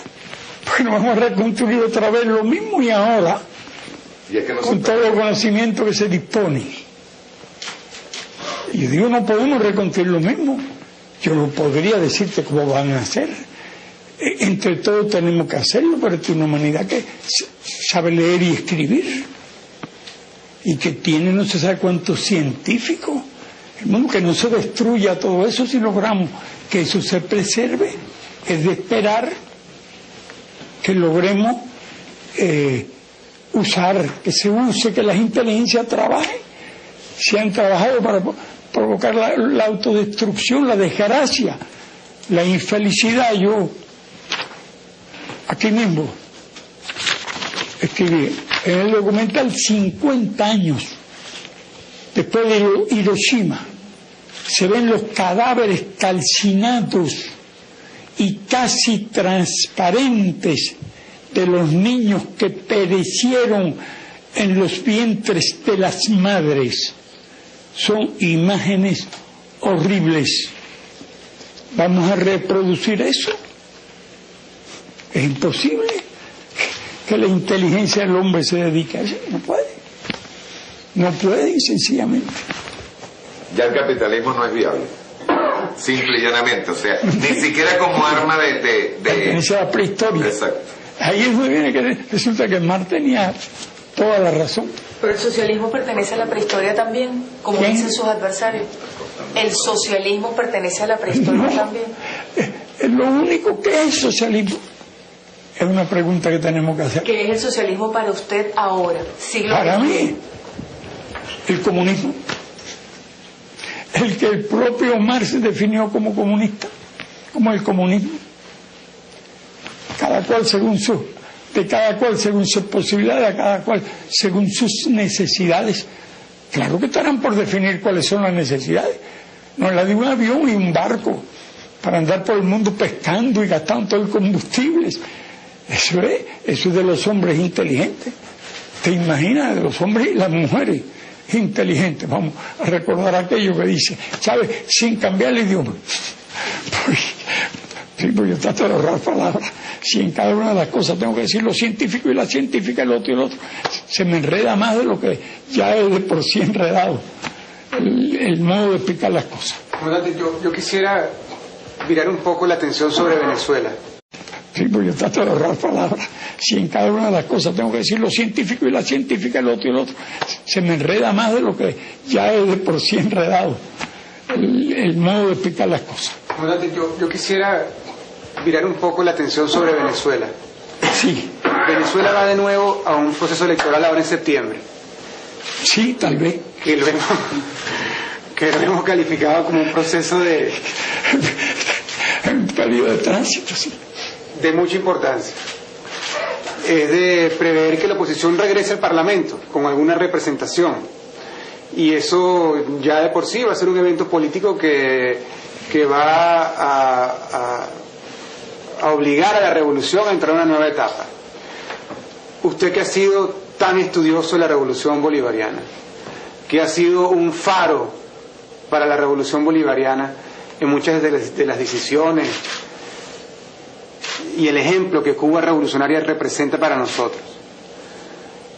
porque no vamos a reconstruir otra vez lo mismo y ahora, Y es que no con se todo el conocimiento que se dispone. Y yo digo, no podemos reconstruir lo mismo. Yo no podría decirte cómo van a hacer. Entre todos tenemos que hacerlo, pero es una humanidad que sabe leer y escribir. Y que tiene no se sabe cuántos científicos. El mundo, que no se destruya todo eso si logramos que eso se preserve. Es de esperar que logremos que se use, que las inteligencias trabajen. Si han trabajado para provocar la autodestrucción, la desgracia, la infelicidad. Yo aquí mismo escribí en el documental 50 años después de Hiroshima, se ven los cadáveres calcinados y casi transparentes de los niños que perecieron en los vientres de las madres. Son imágenes horribles. ¿Vamos a reproducir eso? Es imposible que la inteligencia del hombre se dedique a eso. No puede, sencillamente. Ya el capitalismo no es viable. Simple y llanamente. O sea, ni siquiera como arma de... Pertenece a la prehistoria. Exacto. Ahí es donde viene que resulta que Marx tenía toda la razón. Pero el socialismo pertenece a la prehistoria también, como ¿Quién? dicen sus adversarios. El socialismo pertenece a la prehistoria No. también. Es lo único que es socialismo. Es una pregunta que tenemos que hacer. ¿Qué es el socialismo para usted ahora? Siglo Para XXI? mí, el comunismo. El que el propio Marx definió como comunista, como el comunismo. Cada cual según sus posibilidades, cada cual según sus necesidades. Claro que estarán por definir cuáles son las necesidades. No es la de un avión y un barco para andar por el mundo pescando y gastando todo el combustible. Eso es de los hombres inteligentes. ¿Te imaginas? De los hombres y las mujeres inteligentes. Vamos a recordar aquello que dice, ¿sabes? Sin cambiar el idioma. Porque pues yo trato de ahorrar palabras. Si en cada una de las cosas tengo que decir lo científico y la científica, el otro y el otro, se me enreda más de lo que ya es de por sí enredado el modo de explicar las cosas. Yo quisiera virar un poco la atención sobre Venezuela. Sí, pues yo trato de ahorrar palabras. Si en cada una de las cosas tengo que decir lo científico y la científica, el otro y el otro, se me enreda más de lo que ya es de por sí enredado el modo de explicar las cosas. Yo quisiera virar un poco la atención sobre Venezuela. Sí. Venezuela va de nuevo a un proceso electoral ahora en septiembre. Sí, tal vez. Que lo hemos calificado como un proceso de un periodo de tránsito, sí. De mucha importancia. Es de prever que la oposición regrese al Parlamento con alguna representación. Y eso ya de por sí va a ser un evento político que va a obligar a la revolución a entrar a una nueva etapa. Usted que ha sido tan estudioso de la revolución bolivariana, que ha sido un faro para la revolución bolivariana en muchas de las decisiones y el ejemplo que Cuba revolucionaria representa para nosotros.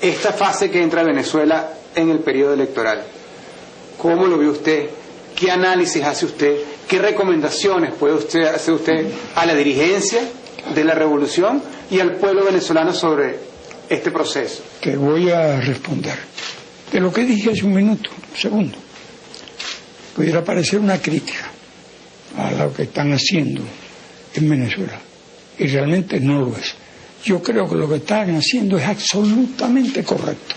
Esta fase que entra Venezuela en el periodo electoral, ¿cómo lo ve usted? ¿Qué análisis hace usted? ¿Qué recomendaciones puede hacer usted a la dirigencia de la revolución y al pueblo venezolano sobre este proceso? Te voy a responder. De lo que dije hace un minuto, un segundo, pudiera parecer una crítica a lo que están haciendo en Venezuela, y realmente no lo es. Yo creo que lo que están haciendo es absolutamente correcto.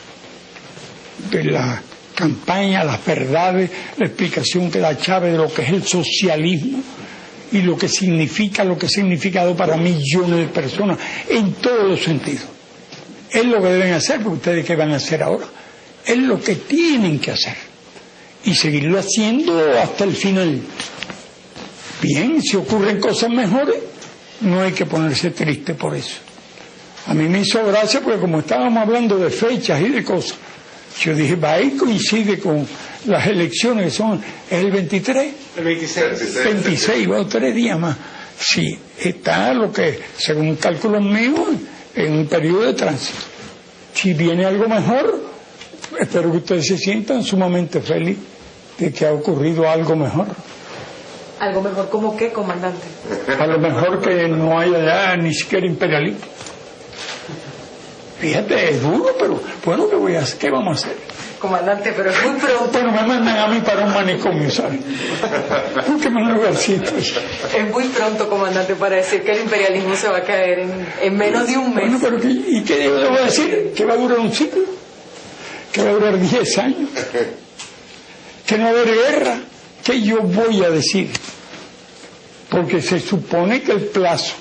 De la campaña, las verdades, la explicación que da Chávez de lo que es el socialismo y lo que ha significado para millones de personas en todos los sentidos. Es lo que deben hacer, porque ustedes ¿qué van a hacer ahora? Es lo que tienen que hacer y seguirlo haciendo hasta el final. Bien, si ocurren cosas mejores, no hay que ponerse triste por eso. A mí me hizo gracia porque como estábamos hablando de fechas y de cosas, yo dije, va ahí coincide con las elecciones que son el 23, el 26, 26, va 3 días más. Sí, está lo que, según cálculos míos, en un periodo de tránsito. Si viene algo mejor, espero que ustedes se sientan sumamente felices de que ha ocurrido algo mejor. ¿Algo mejor como qué, comandante? A lo mejor que no haya ya ni siquiera imperialismo. Fíjate, es duro, pero bueno, ¿qué vamos a hacer? Comandante, pero es muy pronto. Bueno, me mandan a mí para un manicomio, ¿sabes? Búsqueme un lugarcito. Es muy pronto, comandante, para decir que el imperialismo se va a caer en menos de un mes. Bueno, pero ¿y qué le voy a decir? ¿Que va a durar un siglo? ¿Que va a durar 10 años? ¿Que no va a haber guerra? ¿Qué yo voy a decir? Porque se supone que el plazo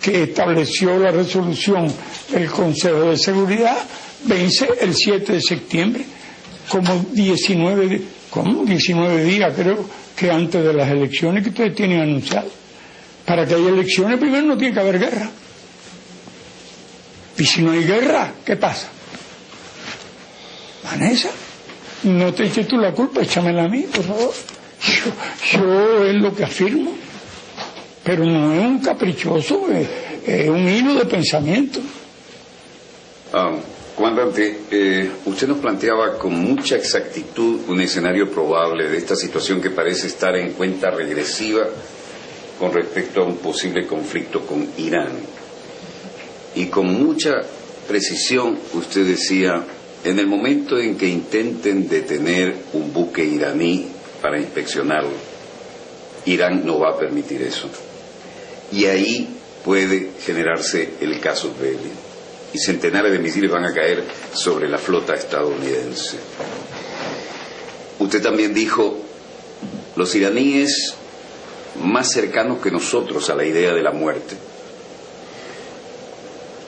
que estableció la resolución del Consejo de Seguridad vence el 7 de septiembre, como 19 días creo que antes de las elecciones que ustedes tienen anunciadas. Para que haya elecciones primero no tiene que haber guerra. Y si no hay guerra, ¿qué pasa? Vanessa, no te eches tú la culpa, échamela a mí, por favor. Yo es lo que afirmo, pero no es un caprichoso, es un hilo de pensamiento. Comandante, usted nos planteaba con mucha exactitud un escenario probable de esta situación que parece estar en cuenta regresiva con respecto a un posible conflicto con Irán. Y con mucha precisión usted decía, en el momento en que intenten detener un buque iraní para inspeccionarlo, Irán no va a permitir eso. Y ahí puede generarse el casus belli. Y centenares de misiles van a caer sobre la flota estadounidense. Usted también dijo, los iraníes más cercanos que nosotros a la idea de la muerte.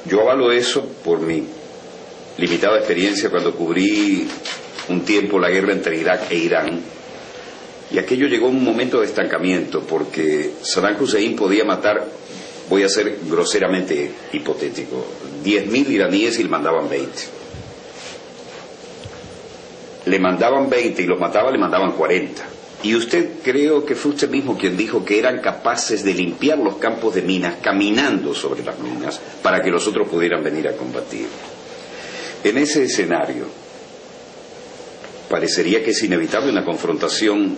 Yo avalo eso por mi limitada experiencia cuando cubrí un tiempo la guerra entre Irak e Irán. Y aquello llegó a un momento de estancamiento porque Saddam Hussein podía matar, voy a ser groseramente hipotético, 10.000 iraníes y le mandaban 20. Le mandaban 20 y los mataba, le mandaban 40. Y usted, creo que fue usted mismo quien dijo que eran capaces de limpiar los campos de minas caminando sobre las minas para que los otros pudieran venir a combatir. En ese escenario, parecería que es inevitable una confrontación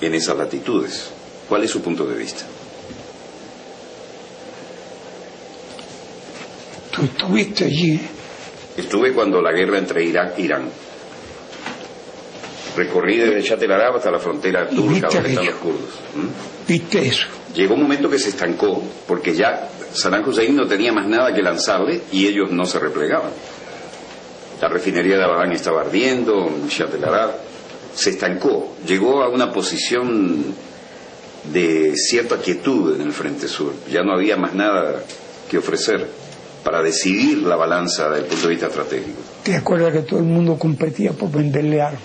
en esas latitudes. ¿Cuál es su punto de vista? Tú estuviste allí. Estuve cuando la guerra entre Irak e Irán. Recorrí desde Chat el Arab hasta la frontera turca donde están los kurdos. ¿Viste eso? Llegó un momento que se estancó porque ya Saddam Hussein no tenía más nada que lanzarle y ellos no se replegaban. La refinería de Abadán estaba ardiendo, Chat el Arab se estancó, llegó a una posición de cierta quietud en el frente sur. Ya no había más nada que ofrecer para decidir la balanza desde el punto de vista estratégico. ¿Te acuerdas que todo el mundo competía por venderle armas?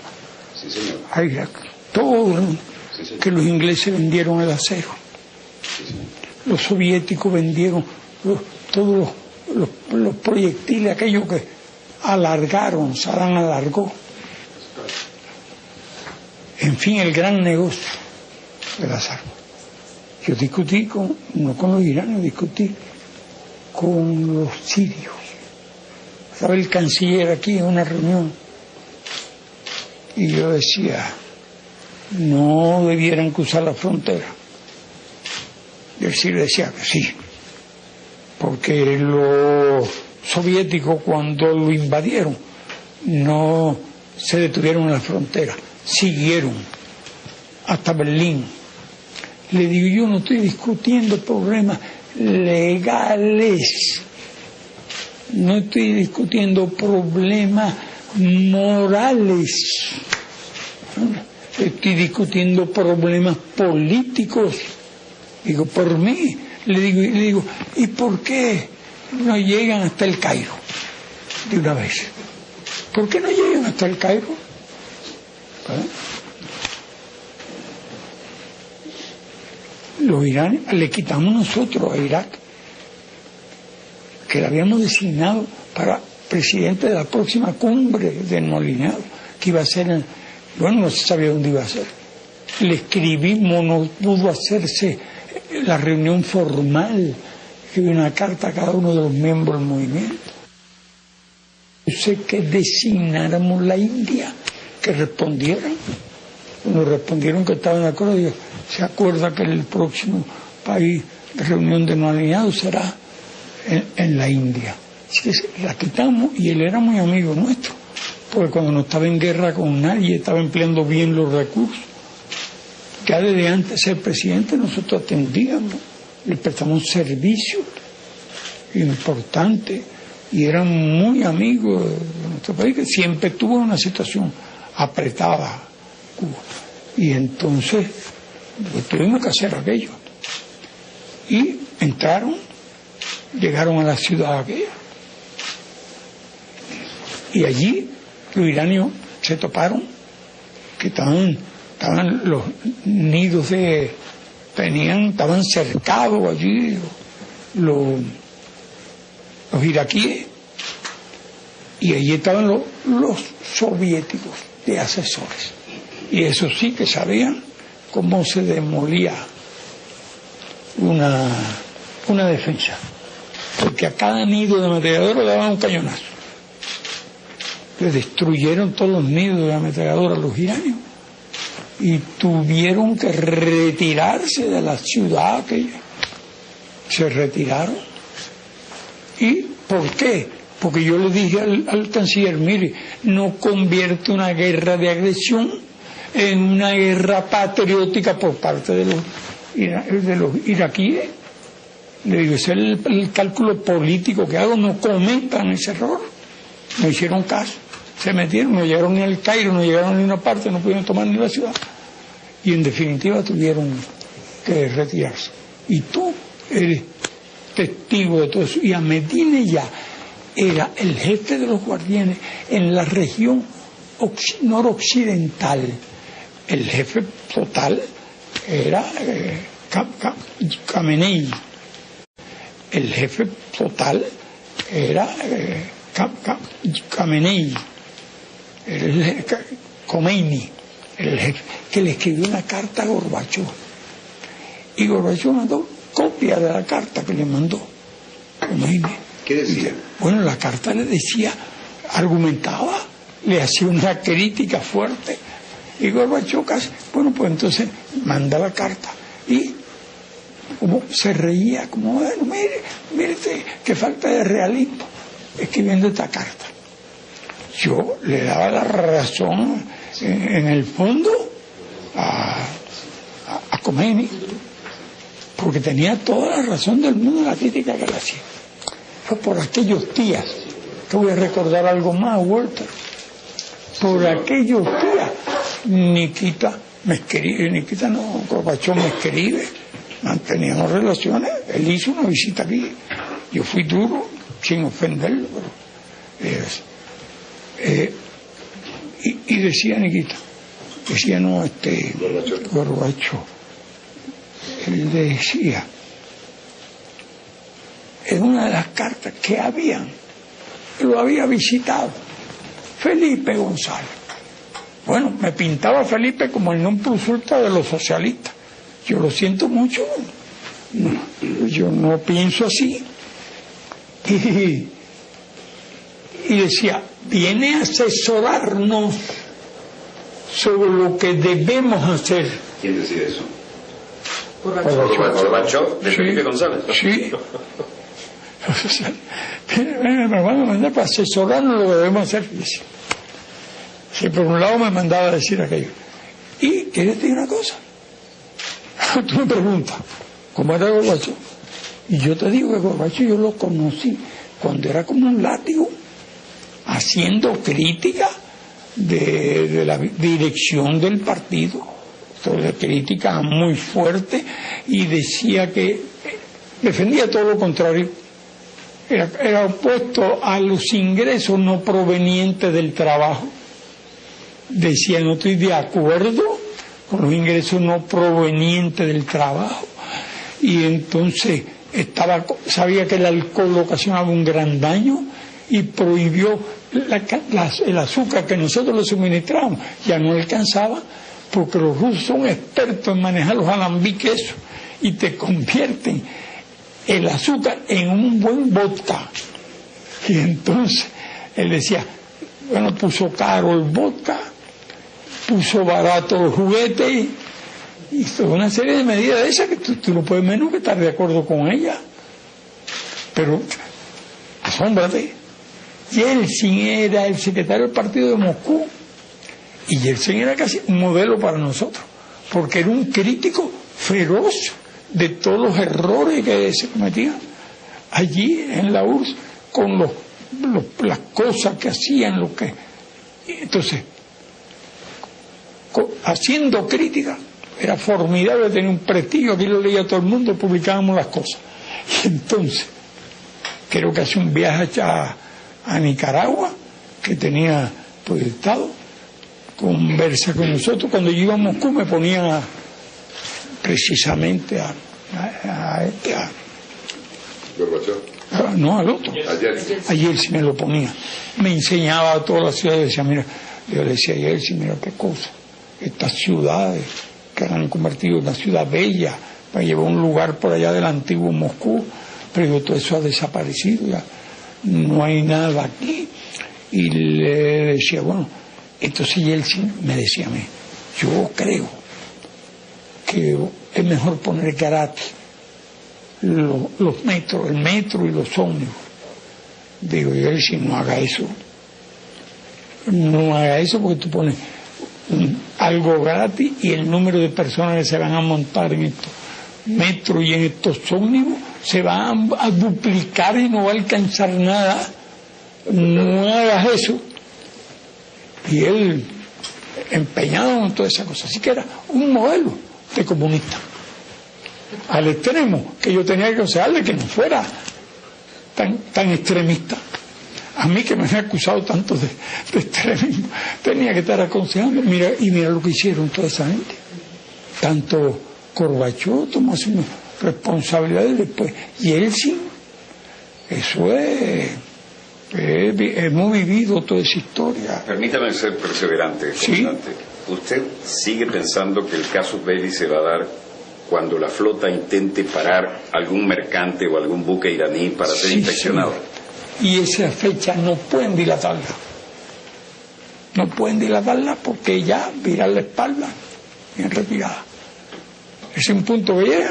Sí, señor. A Irak. Todo el mundo. Sí, señor. Que los ingleses vendieron el acero. Sí, señor. Los soviéticos vendieron todos los proyectiles, aquellos que alargaron, Saddam alargó. En fin, el gran negocio de las armas. Yo discutí no con los iraníes, discutí con los sirios. Estaba el canciller aquí en una reunión y yo decía, no debieran cruzar la frontera. Y el sirio decía que sí, porque los soviéticos cuando lo invadieron no se detuvieron en la frontera, siguieron hasta Berlín. Le digo, yo no estoy discutiendo problemas legales, no estoy discutiendo problemas morales, estoy discutiendo problemas políticos. Digo, por mí, le digo, ¿y por qué no llegan hasta el Cairo de una vez? ¿Por qué no llegan hasta el Cairo? Los iraníes le quitamos nosotros a Irak, que le habíamos designado para presidente de la próxima cumbre del no alineado, que iba a ser, bueno, no se sabía dónde iba a ser. Le escribimos, no pudo hacerse la reunión formal, escribí una carta a cada uno de los miembros del movimiento. Yo sé que designáramos la India, que respondieran. Nos respondieron que estaban de acuerdo. Digo, ¿se acuerda que el próximo país de reunión de no alineados será en la India? Así que la quitamos y él era muy amigo nuestro, porque cuando no estaba en guerra con nadie, estaba empleando bien los recursos. Ya desde antes de ser presidente nosotros atendíamos, le prestamos un servicio importante y eran muy amigos de nuestro país, que siempre tuvo una situación apretada Cuba. Y entonces pues, tuvimos que hacer aquello. Y entraron, llegaron a la ciudad aquella. Y allí los iranios se toparon, que estaban los nidos estaban cercados allí los iraquíes, y allí estaban los soviéticos de asesores, y eso sí que sabían cómo se demolía una defensa, porque a cada nido de ametralladora le daban un cañonazo. Le destruyeron todos los nidos de ametralladora a los iranios y tuvieron que retirarse de la ciudad aquella. Se retiraron. ¿Y por qué? Porque yo le dije al canciller, mire, no convierte una guerra de agresión en una guerra patriótica por parte de los iraquíes. Le digo, ese es el cálculo político que hago, no cometan ese error. No hicieron caso, se metieron, no llegaron ni al Cairo, no llegaron ni a una parte, no pudieron tomar ni la ciudad. Y en definitiva tuvieron que retirarse. Y tú eres testigo de todo eso. Y Ahmadinejad era el jefe de los guardianes en la región noroccidental. El jefe total era Khamenei. El jefe total era Khamenei. Khomeini. el jefe, que le escribió una carta a Gorbachov. Y Gorbachov mandó copia de la carta que le mandó. Imagínate. ¿Qué decía? Bueno, la carta le decía, argumentaba, le hacía una crítica fuerte. Y Gorbachov casi, bueno, pues entonces manda la carta. Y como se reía, como, bueno, mire, qué falta de realismo escribiendo esta carta. Yo le daba la razón en el fondo a Khomeini, porque tenía toda la razón del mundo en la crítica que le hacía. Fue por aquellos días, te voy a recordar algo más, Walter, por aquellos días, Nikita me escribe, Nikita no, Gorbachov me escribe, manteníamos relaciones, él hizo una visita aquí, yo fui duro, sin ofenderlo, pero y decía Nikita, decía no, Gorbachov, él decía, en una de las cartas que lo había visitado Felipe González. Bueno, me pintaba Felipe como el non plus ultra de los socialistas. Yo lo siento mucho, yo no pienso así. Y decía, viene a asesorarnos sobre lo que debemos hacer. ¿Quién decía eso? Gorbachov, de Felipe González. Sí. O sea, me van a mandar para asesorarnos lo que debemos hacer. Si por un lado me mandaba a decir aquello. Y, ¿quieres decir una cosa? Tú me preguntas, ¿cómo era Gorbachov? Y yo te digo que Gorbachov yo lo conocí cuando era como un látigo, haciendo crítica de la dirección del partido. Entonces, crítica muy fuerte, y decía que defendía todo lo contrario. Era opuesto a los ingresos no provenientes del trabajo. Decía, no estoy de acuerdo con los ingresos no provenientes del trabajo. Y entonces sabía que el alcohol ocasionaba un gran daño y prohibió el azúcar que nosotros le suministrábamos. Ya no alcanzaba, porque los rusos son expertos en manejar los alambiques y te convierten el azúcar en un buen vodka. Y entonces él decía, bueno, puso caro el vodka, puso barato los juguetes, y toda una serie de medidas de esas que tú no puedes menos que estar de acuerdo con ella. Pero, asómbrate, Yeltsin era el secretario del partido de Moscú, y Yeltsin era casi un modelo para nosotros, porque era un crítico feroz de todos los errores que se cometían allí en la URSS, con las cosas que hacían, entonces, haciendo crítica, era formidable, tenía un prestigio, aquí lo leía todo el mundo, publicábamos las cosas. Y entonces, creo que hace un viaje a Nicaragua, que tenía proyectado, conversa con nosotros. Cuando yo iba a Moscú me ponía precisamente no al otro, ayer sí me lo ponía, me enseñaba a todas las ciudades, decía, mira, yo le decía ayer sí, mira qué cosa, estas ciudades que han convertido en una ciudad bella, me llevó a un lugar por allá del antiguo Moscú, pero digo, todo eso ha desaparecido, ya no hay nada aquí. Y le decía, bueno, entonces Yeltsin me decía a mí, yo creo que es mejor poner gratis los metros, el metro y los ómnibus. Digo, Yeltsin, no haga eso, porque tú pones algo gratis y el número de personas que se van a montar en estos metros y en estos ómnibus se van a duplicar y no va a alcanzar nada. No hagas eso. Y él empeñado en toda esa cosa, así que era un modelo de comunista al extremo, que yo tenía que aconsejarle que no fuera tan extremista. A mí, que me han acusado tanto de extremismo, tenía que estar aconsejando. Mira lo que hicieron toda esa gente. Tanto Gorbachov tomó sus responsabilidades después, y Yeltsin, eso es. Hemos vivido toda esa historia. Permítame ser perseverante, comandante. ¿Sí? ¿usted sigue pensando que el casus belli se va a dar cuando la flota intente parar algún mercante o algún buque iraní para ser inspeccionado? Sí. Y esa fecha no pueden dilatarla. No pueden dilatarla porque ya viran la espalda, bien retirada. Es un punto que llega,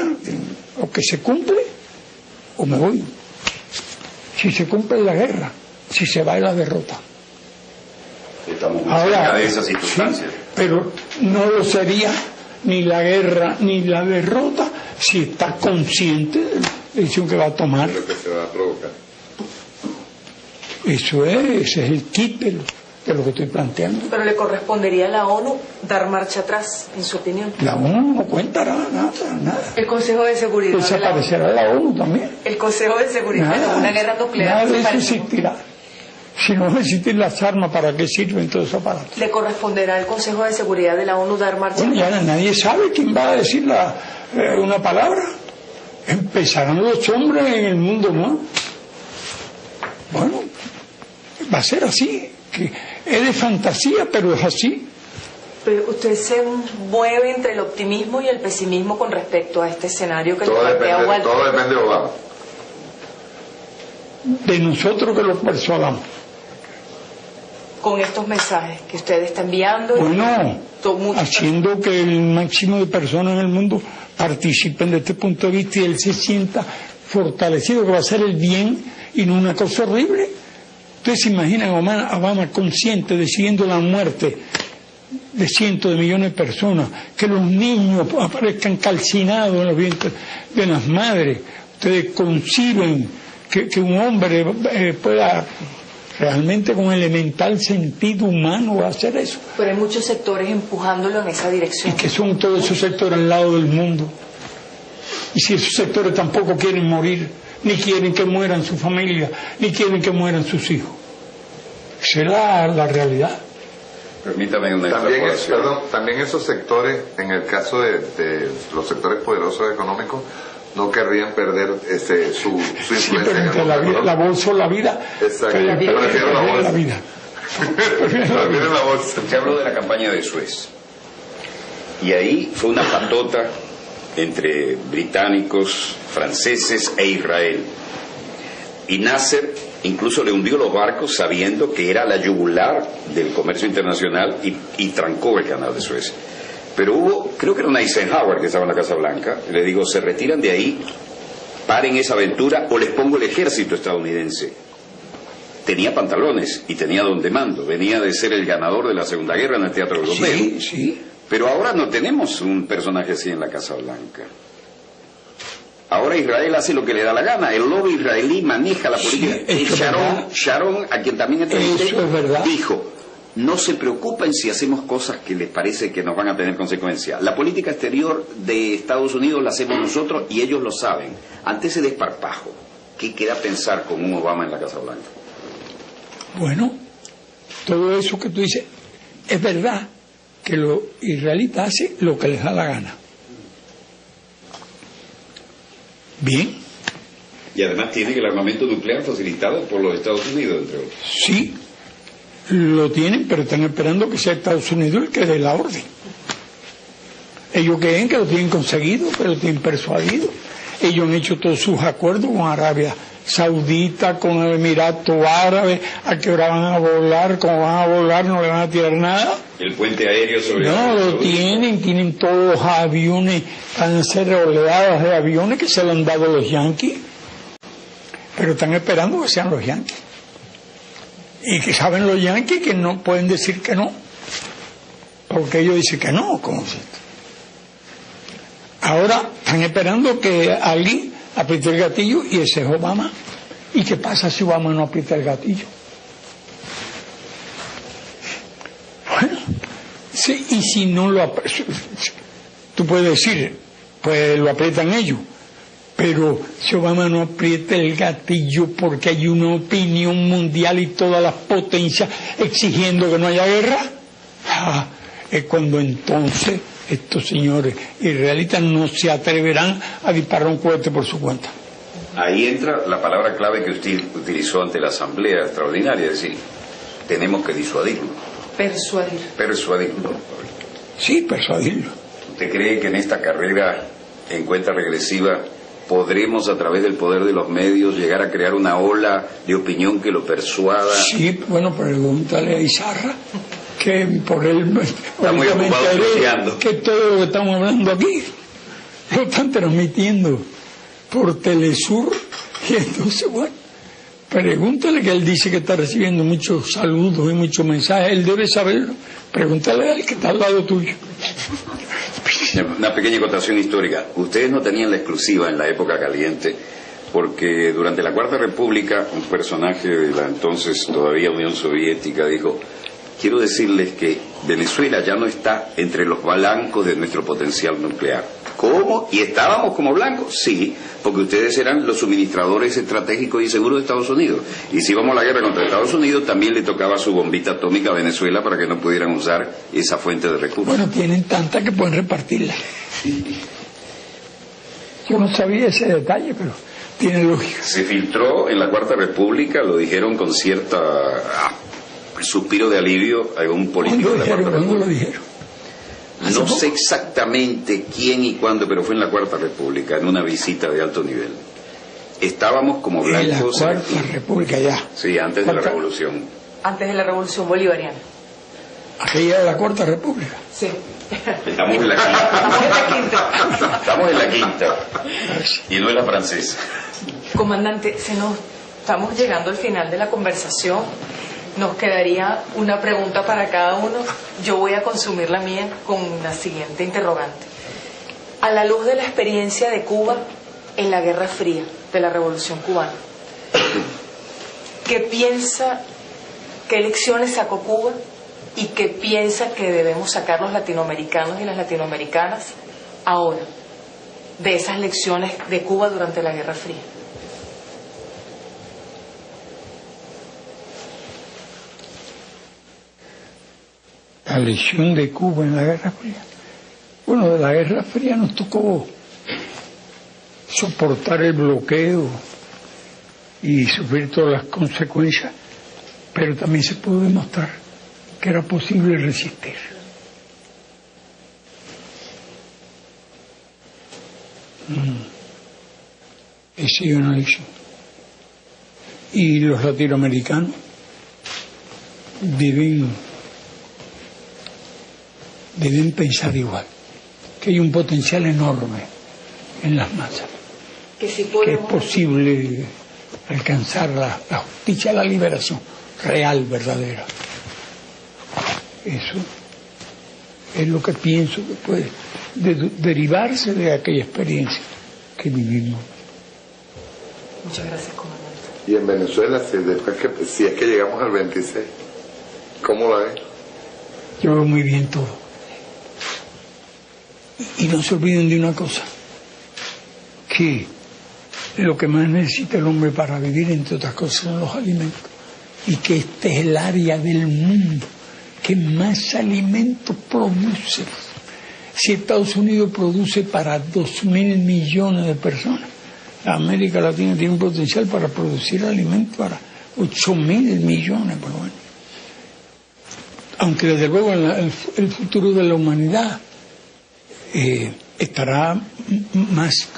o que se cumple, o me voy. Si se cumple la guerra, si se va la derrota. Estamos muy cerca de esa circunstancia. Sí, pero no lo sería ni la guerra ni la derrota si está consciente de la decisión que va a tomar. Lo que se va a provocar. Eso es, ese es el kit de lo que estoy planteando. Pero le correspondería a la ONU dar marcha atrás, en su opinión. La ONU no cuenta nada. El Consejo de Seguridad. Desaparecerá la ONU también. El Consejo de Seguridad, Nada, una guerra nuclear. nada de eso existirá. Si no van a existir las armas, ¿para qué sirven todos esos aparatos? ¿Le corresponderá al Consejo de Seguridad de la ONU dar marcha Bueno, atrás? ya nadie sabe quién va a decir una palabra. Empezarán los hombres en el mundo, ¿no? Bueno, va a ser así. Que es de fantasía, pero es así. Pero usted se mueve entre el optimismo y el pesimismo con respecto a este escenario que le plantea Walter. Todo depende de Obama. De nosotros que los persuadamos. Con estos mensajes que usted está enviando. Bueno, haciendo que el máximo de personas en el mundo participen de este punto de vista y él se sienta fortalecido, que va a ser el bien y no una cosa horrible. Ustedes se imaginan a Obama consciente decidiendo la muerte de cientos de millones de personas, que los niños aparezcan calcinados en los vientres de las madres. Ustedes conciben que un hombre pueda realmente con elemental sentido humano hacer eso. Pero hay muchos sectores empujándolo en esa dirección. Y que son todos esos sectores al lado del mundo. Y si esos sectores tampoco quieren morir, ni quieren que mueran su familia, ni quieren que mueran sus hijos. Será la realidad. Permítame una también esos sectores, en el caso de los sectores poderosos económicos, no querrían perder su influencia. Sí, pero entre la bolsa o la vida. Exacto. Prefiero la vida. Prefiero la bolsa. Se habló de la campaña de Suez. Y ahí fue una patota entre británicos, franceses e Israel. Y Nasser incluso le hundió los barcos sabiendo que era la yugular del comercio internacional y trancó el canal de Suez. Pero hubo, creo que era un Eisenhower que estaba en la Casa Blanca, y le digo, se retiran de ahí, paren esa aventura o les pongo el ejército estadounidense. Tenía pantalones y tenía donde mando, venía de ser el ganador de la Segunda Guerra en el teatro europeo. Sí, sí. Pero ahora no tenemos un personaje así en la Casa Blanca. Ahora Israel hace lo que le da la gana, el lobby israelí maneja la política. Sí, Sharon, a quien también entrevisté, eso es verdad. Dijo, no se preocupen si hacemos cosas que les parece que nos van a tener consecuencias. La política exterior de Estados Unidos la hacemos nosotros y ellos lo saben. Ante ese desparpajo, ¿qué queda pensar con un Obama en la Casa Blanca? Bueno, todo eso que tú dices, es verdad que los israelitas hacen lo que les da la gana. Bien. Y además tienen el armamento nuclear facilitado por los Estados Unidos, entre otros. Sí, lo tienen, pero están esperando que sea Estados Unidos el que dé la orden. Ellos creen que lo tienen conseguido, pero lo tienen persuadido. Ellos han hecho todos sus acuerdos con Arabia Saudita, con el Emirato Árabe, a qué hora van a volar, cómo van a volar, no le van a tirar nada. El puente aéreo sobre... No, lo tienen todos los aviones, van a ser oleadas de aviones que se le han dado los yanquis, pero están esperando que sean los yanquis. Y que saben los yanquis que no pueden decir que no, porque ellos dicen que no, ¿cómo es esto? Ahora están esperando que alguien apriete el gatillo y ese es Obama. ¿Y qué pasa si Obama no aprieta el gatillo? Bueno, sí, y si no lo aprieta, tú puedes decir, pues lo aprietan ellos, pero si Obama no aprieta el gatillo porque hay una opinión mundial y todas las potencias exigiendo que no haya guerra, es cuando entonces estos señores israelitas no se atreverán a disparar un cohete por su cuenta. Ahí entra la palabra clave que usted utilizó ante la Asamblea Extraordinaria, es decir, tenemos que disuadirlo. Persuadir. Persuadirlo. Sí, persuadirlo. ¿Usted cree que en esta carrera en cuenta regresiva podremos, a través del poder de los medios, llegar a crear una ola de opinión que lo persuada? Sí, bueno, pregúntale a Izarra, que por él Está muy ocupado estudiando. que todo lo que estamos hablando aquí lo están transmitiendo por Telesur, y entonces, bueno, pregúntale, que él dice que está recibiendo muchos saludos y muchos mensajes, él debe saberlo. Pregúntale al que está al lado tuyo. Una pequeña acotación histórica. Ustedes no tenían la exclusiva en la época caliente, porque durante la Cuarta República un personaje de la entonces todavía Unión Soviética dijo: quiero decirles que Venezuela ya no está entre los blancos de nuestro potencial nuclear. ¿Cómo? ¿Y estábamos como blancos? Sí, porque ustedes eran los suministradores estratégicos y seguros de Estados Unidos. Y si íbamos a la guerra contra Estados Unidos, también le tocaba su bombita atómica a Venezuela para que no pudieran usar esa fuente de recursos. Bueno, tienen tanta que pueden repartirla. Yo no sabía ese detalle, pero tiene lógica. Se filtró en la Cuarta República, lo dijeron con cierta suspiro de alivio a un político de la Cuarta ¿Cuándo República. lo dijeron? No sé exactamente quién y cuándo, pero fue en la Cuarta República, en una visita de alto nivel. Estábamos como blancos. En la Cuarta República, ya. Sí, antes de la Revolución. Antes de la Revolución Bolivariana. Aquella era la Cuarta República. Sí. Estamos en la quinta. Estamos en la quinta. Y no en la francesa. Comandante, estamos llegando al final de la conversación. Nos quedaría una pregunta para cada uno. Yo voy a consumir la mía con la siguiente interrogante. A la luz de la experiencia de Cuba en la Guerra Fría de la Revolución Cubana, ¿qué piensa, qué lecciones sacó Cuba y qué piensa que debemos sacar los latinoamericanos y las latinoamericanas ahora de esas lecciones de Cuba durante la Guerra Fría? La lección de Cuba en la Guerra Fría. Bueno, de la Guerra Fría nos tocó soportar el bloqueo y sufrir todas las consecuencias, pero también se pudo demostrar que era posible resistir. Esa es una lección. Y los latinoamericanos deben pensar igual, que hay un potencial enorme en las masas, Que si que es posible alcanzar la justicia, la liberación real, verdadera. Eso es lo que pienso que puede derivarse de aquella experiencia que vivimos. Muchas gracias, comandante. Y en Venezuela, si es que llegamos al 26, ¿cómo la ves? Yo veo muy bien todo. Y no se olviden de una cosa, que lo que más necesita el hombre para vivir, entre otras cosas, son los alimentos. Y que este es el área del mundo que más alimentos produce. Si Estados Unidos produce para 2.000 millones de personas, América Latina tiene un potencial para producir alimentos para 8.000 millones, por lo menos. Aunque desde luego el futuro de la humanidad estará más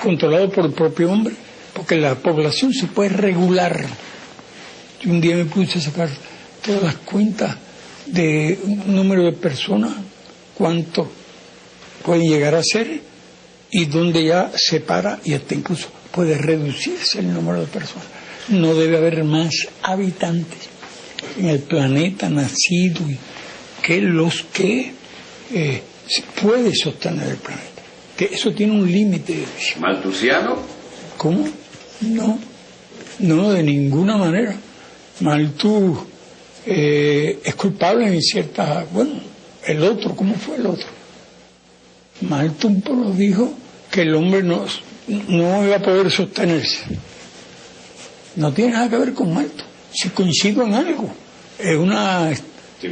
controlado por el propio hombre, porque la población se puede regular. Yo un día me puse a sacar todas las cuentas de un número de personas, cuánto pueden llegar a ser y dónde ya se para y hasta incluso puede reducirse el número de personas. No debe haber más habitantes en el planeta nacido que los que se puede sostener el planeta. Que eso tiene un límite. ¿Malthusiano? ¿Cómo? No, de ninguna manera. Malthus es culpable en cierta... Bueno, el otro, ¿cómo fue el otro? Malthus dijo que el hombre no iba a poder sostenerse. No tiene nada que ver con Malthus. Si coincido en algo, es una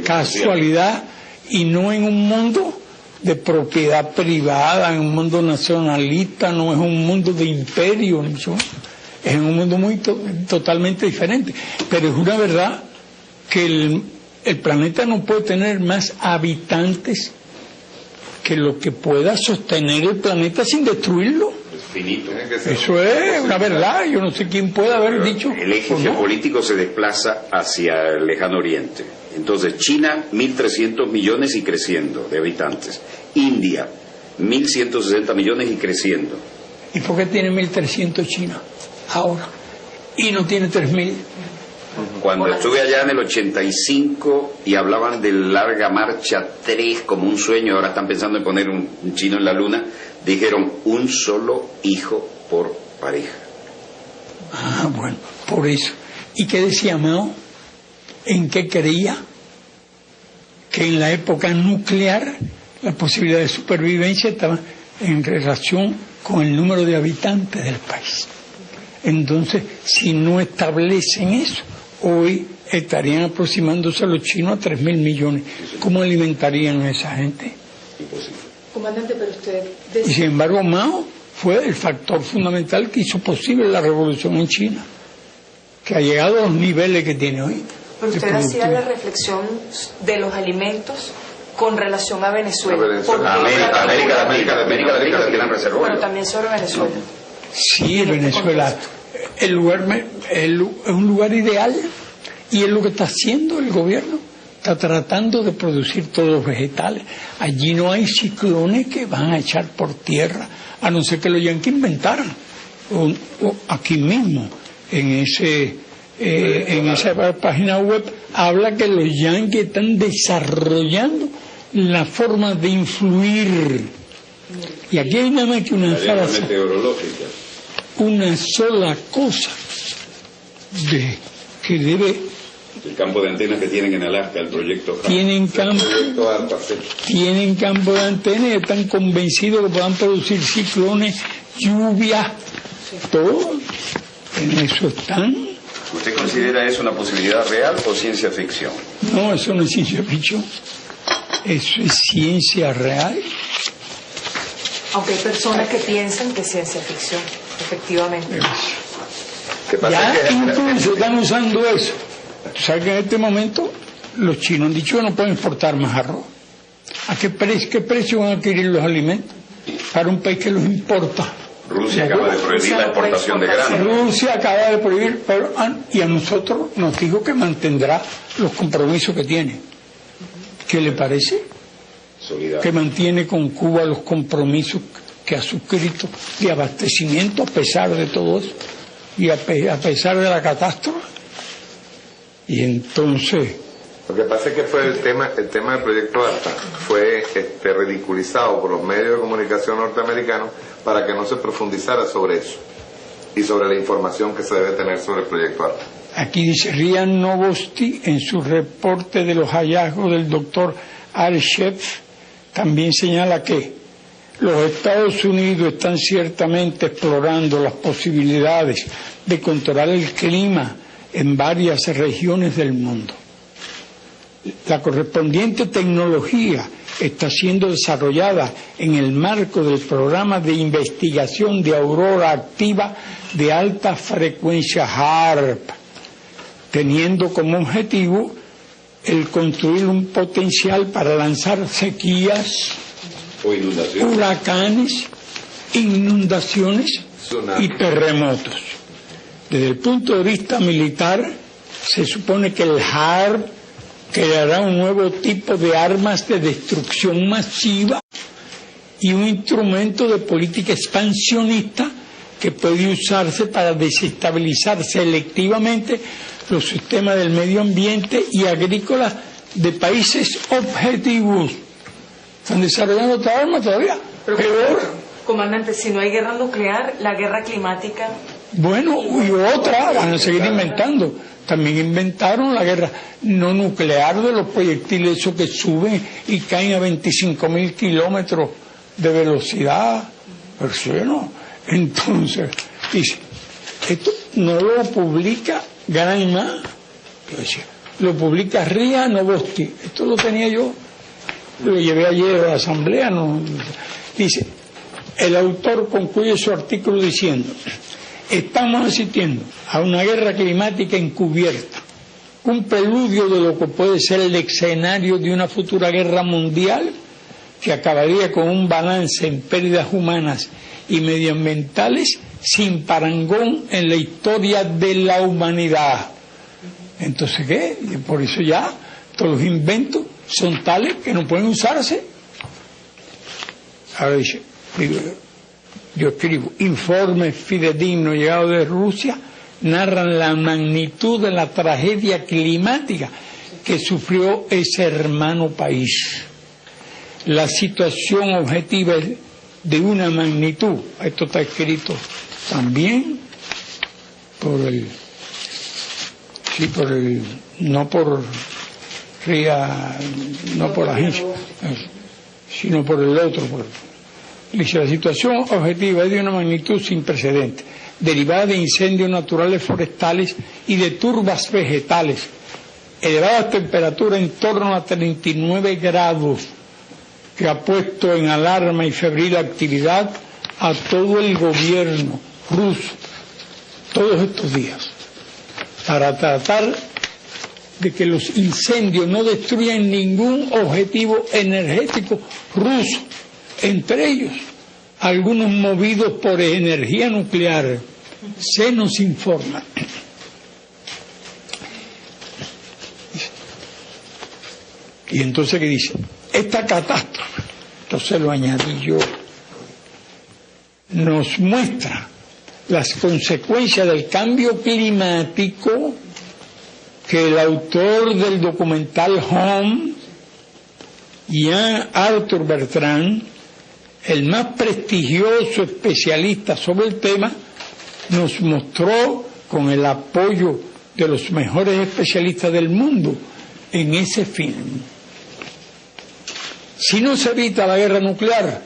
casualidad y no en un mundo de propiedad privada, en un mundo nacionalista, no es un mundo de imperio, ¿no? Es en un mundo totalmente diferente. Pero es una verdad que el planeta no puede tener más habitantes que lo que pueda sostener el planeta sin destruirlo. Finito. Eso es una verdad. Yo no sé quién puede haber dicho. El eje geopolítico se desplaza hacia el lejano oriente. Entonces, China, 1.300 millones y creciendo de habitantes. India, 1.160 millones y creciendo. ¿Y por qué tiene 1.300 China ahora? Y no tiene 3.000. Cuando estuve allá en el 85 y hablaban de larga marcha 3 como un sueño, ahora están pensando en poner un chino en la luna, dijeron un solo hijo por pareja. Ah, bueno, por eso. ¿Y qué decía Mao? ¿En qué creía? Que en la época nuclear la posibilidad de supervivencia estaba en relación con el número de habitantes del país. Entonces, si no establecen eso, hoy estarían aproximándose a los chinos a 3.000 millones. ¿Cómo alimentarían a esa gente? Imposible. Comandante, pero usted Y sin embargo, Mao fue el factor fundamental que hizo posible la revolución en China, que ha llegado a los niveles que tiene hoy. Pero usted hacía la reflexión de los alimentos con relación a Venezuela. América tienen reservorios. Pero también sobre Venezuela. Sí, Venezuela es un lugar ideal y es lo que está haciendo el gobierno. Está tratando de producir todos los vegetales. Allí no hay ciclones que van a echar por tierra, a no ser que los yanquis inventaran. O aquí mismo, en esa página web, habla que los yanquis están desarrollando la forma de influir. Y aquí hay nada más que una sola cosa que debe. El campo de antenas que tienen en Alaska, el proyecto HARP. Tienen campo de antenas y están convencidos que puedan producir ciclones, lluvias, todo. En eso están. ¿Usted considera eso una posibilidad real o ciencia ficción? No, eso no es ciencia ficción. Eso es ciencia real. Aunque hay personas que piensan que es ciencia ficción, efectivamente. Ya incluso están usando eso. Tú sabes que en este momento los chinos han dicho que no pueden exportar más arroz. ¿A qué precio van a adquirir los alimentos para un país que los importa? Rusia acaba de prohibir la exportación de grano. Rusia acaba de prohibir, y a nosotros nos dijo que mantendrá los compromisos que tiene. ¿Qué le parece? Solidario. Que mantiene con Cuba los compromisos que ha suscrito de abastecimiento a pesar de todo eso y a pesar de la catástrofe. Y entonces lo que pasa es que fue el tema del proyecto ARPA fue ridiculizado por los medios de comunicación norteamericanos para que no se profundizara sobre eso y sobre la información que se debe tener sobre el proyecto ARPA. Aquí dice Rian Novosti en su reporte de los hallazgos del doctor Al-Shef, también señala que los Estados Unidos están ciertamente explorando las posibilidades de controlar el clima en varias regiones del mundo. La correspondiente tecnología está siendo desarrollada en el marco del programa de investigación de aurora activa de alta frecuencia HARP, teniendo como objetivo el construir un potencial para lanzar sequías, huracanes, inundaciones y terremotos. Desde el punto de vista militar, se supone que el HARP creará un nuevo tipo de armas de destrucción masiva y un instrumento de política expansionista que puede usarse para desestabilizar selectivamente los sistemas del medio ambiente y agrícolas de países objetivos. ¿Están desarrollando otra arma todavía? Peor. Comandante, si no hay guerra nuclear, la guerra climática... Bueno, y otra, van a seguir inventando. También inventaron la guerra no nuclear de los proyectiles, esos que suben y caen a 25.000 kilómetros de velocidad. Pero no. Entonces, dice, esto no lo publica Granma, lo publica Ria Novosti. Esto lo tenía yo, lo llevé ayer a la asamblea. No. Dice, el autor concluye su artículo diciendo: estamos asistiendo a una guerra climática encubierta, un preludio de lo que puede ser el escenario de una futura guerra mundial que acabaría con un balance en pérdidas humanas y medioambientales sin parangón en la historia de la humanidad. Entonces, ¿qué? Por eso ya todos los inventos son tales que no pueden usarse. Ahora dice, yo escribo, informes fidedignos llegados de Rusia narran la magnitud de la tragedia climática que sufrió ese hermano país. La situación objetiva es de una magnitud, esto está escrito también no por agencia, sino por el otro. Dice, la situación objetiva es de una magnitud sin precedentes, derivada de incendios naturales forestales y de turbas vegetales, elevadas temperaturas en torno a 39 grados, que ha puesto en alarma y febril actividad a todo el gobierno ruso todos estos días, para tratar de que los incendios no destruyan ningún objetivo energético ruso, entre ellos algunos movidos por energía nuclear. Se nos informa. Y entonces, ¿qué dice? Esta catástrofe, entonces lo añadí yo, nos muestra las consecuencias del cambio climático que el autor del documental Home, Jean Arthur Bertrand, el más prestigioso especialista sobre el tema, nos mostró con el apoyo de los mejores especialistas del mundo en ese film. Si no se evita la guerra nuclear,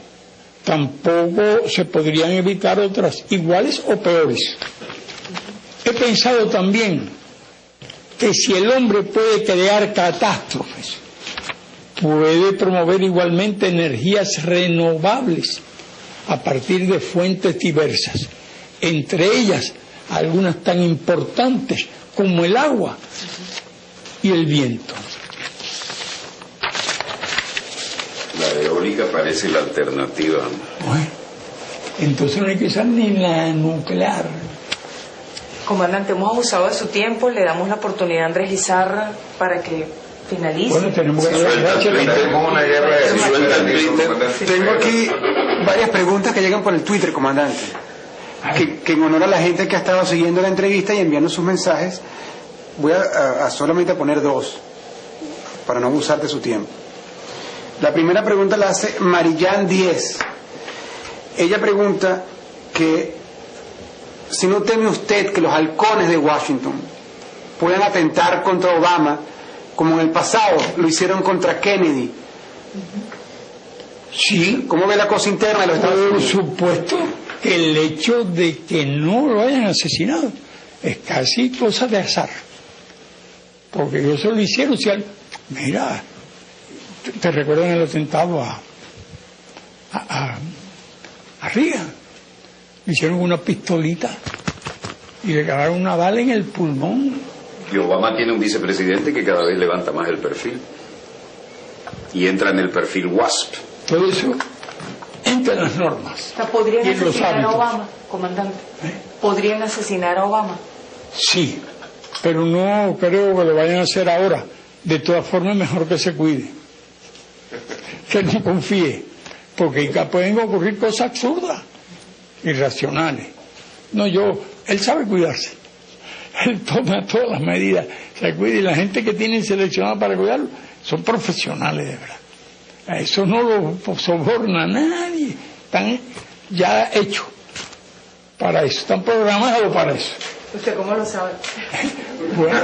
tampoco se podrían evitar otras iguales o peores. He pensado también que si el hombre puede crear catástrofes, puede promover igualmente energías renovables a partir de fuentes diversas, entre ellas algunas tan importantes como el agua y el viento. La eólica parece la alternativa. Bueno, entonces no hay que usar ni la nuclear. Comandante, hemos abusado de su tiempo, le damos la oportunidad a Andrés Lizarra para que finalice. Bueno, tenemos que tenemos una guerra de Tengo aquí varias preguntas que llegan por el Twitter, comandante, que en honor a la gente que ha estado siguiendo la entrevista y enviando sus mensajes, voy a solamente poner dos, para no abusar de su tiempo. La primera pregunta la hace Marillán 10. Ella pregunta que si no teme usted que los halcones de Washington puedan atentar contra Obama como en el pasado lo hicieron contra Kennedy. Sí. ¿Cómo ve la cosa interna de los Estados Unidos? Por supuesto que el hecho de que no lo hayan asesinado es casi cosa de azar, porque ellos se lo hicieron. Mira, ¿te recuerdan el atentado a Reagan? Le hicieron una pistolita y le clavaron una bala en el pulmón. Y Obama tiene un vicepresidente que cada vez levanta más el perfil y entra en el perfil WASP. Todo eso entra en las normas. O sea, ¿podrían y en los asesinar a hábitos. Obama, comandante? ¿Podrían asesinar a Obama? Sí, pero no creo que lo vayan a hacer ahora. De todas formas, mejor que se cuide, que no confíe, porque pueden ocurrir cosas absurdas, irracionales. No, él sabe cuidarse, él toma todas las medidas, se cuida, y la gente que tienen seleccionada para cuidarlo son profesionales de verdad. A eso no lo soborna nadie, están ya hechos para eso, están programados para eso. ¿Usted cómo lo sabe? Bueno,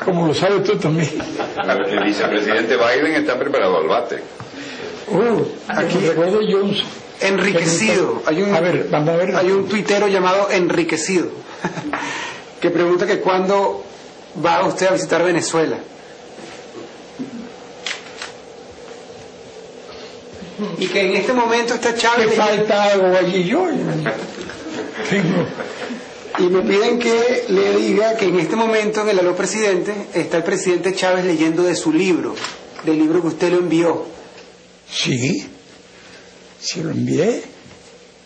como lo sabes tú también. El vicepresidente Biden está preparado al bate. Aquí recuerdo Johnson. Enriquecido. A ver, vamos a ver. Hay un tuitero llamado Enriquecido que pregunta que cuándo va usted a visitar Venezuela. Y que en este momento está Chávez. ¿Qué falta algo allí yo? Tengo. Y me piden que le diga que en este momento en el Aló Presidente está el presidente Chávez leyendo de su libro, del libro que usted lo envió, Sí, se lo envié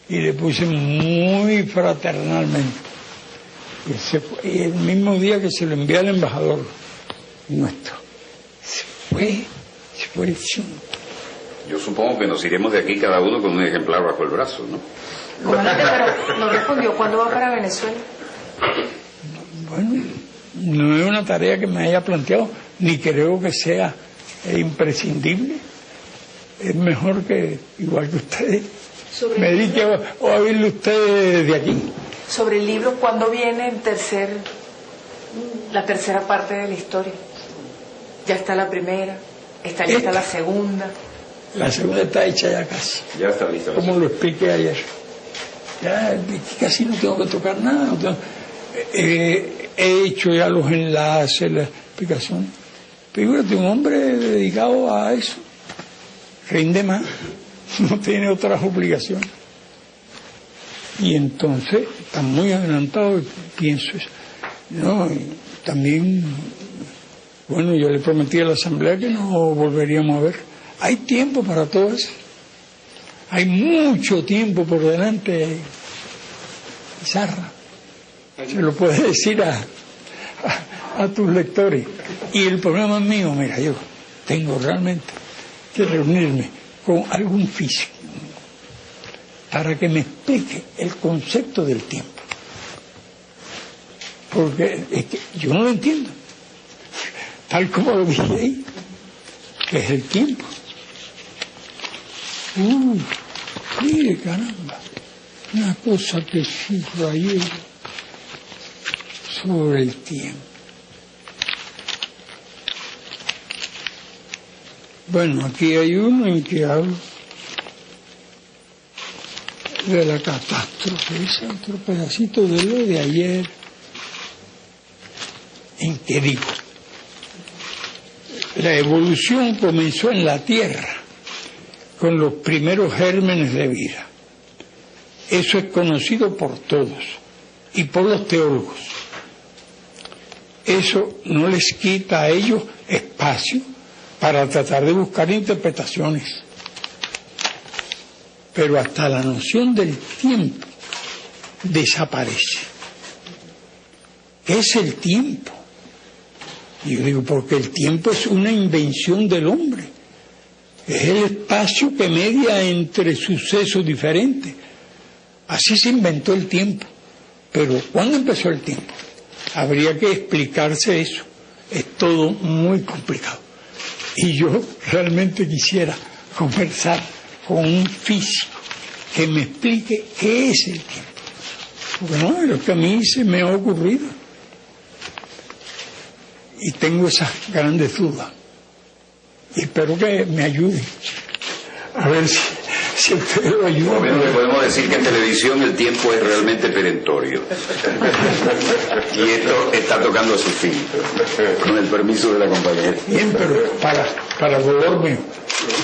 y le puse muy fraternalmente. Y el mismo día que se lo envié al embajador nuestro, se fue. Yo supongo que nos iremos de aquí cada uno con un ejemplar bajo el brazo, ¿no? Comandante, pero no respondió. ¿Cuándo va para Venezuela? Bueno, no es una tarea que me haya planteado, ni creo que sea imprescindible. Es mejor que, igual que ustedes, me dedique a oírle ustedes de aquí. Sobre el libro, ¿cuándo viene la tercera parte de la historia? Ya está la primera, está lista la segunda. La segunda está hecha ya casi. Ya está lista. Como lo expliqué ayer. Ya casi no tengo que tocar nada. He hecho ya los enlaces, la explicación. Fíjate, un hombre dedicado a eso rinde más, no tiene otras obligaciones. Y entonces está muy adelantado y pienso eso. No, y también, bueno, yo le prometí a la Asamblea que no volveríamos a ver. Hay tiempo para todo eso. Hay mucho tiempo por delante. Zarra, se lo puedes decir a tus lectores. Y el problema mío, mira, yo tengo realmente que reunirme con algún físico para que me explique el concepto del tiempo. Porque es que yo no lo entiendo. Tal como lo dije ahí, que es el tiempo. Mire, caramba, una cosa que subrayé sobre el tiempo. Bueno, aquí hay uno en que hablo de la catástrofe, ese otro pedacito de lo de ayer, en que digo, la evolución comenzó en la Tierra con los primeros gérmenes de vida. Eso es conocido por todos y por los teólogos. Eso no les quita a ellos espacio para tratar de buscar interpretaciones. Pero hasta la noción del tiempo desaparece. ¿Qué es el tiempo? Y yo digo, porque el tiempo es una invención del hombre. Es el espacio que media entre sucesos diferentes. Así se inventó el tiempo. Pero ¿cuándo empezó el tiempo? Habría que explicarse eso. Es todo muy complicado. Y yo realmente quisiera conversar con un físico que me explique qué es el tiempo. Porque no, es lo que a mí se me ha ocurrido. Y tengo esas grandes dudas. Y espero que me ayuden. A ver si ustedes lo ayudan. Bueno, le podemos decir que en televisión el tiempo es realmente perentorio. Y esto está tocando a su fin, con el permiso de la compañera. Bien, pero para dolor mío.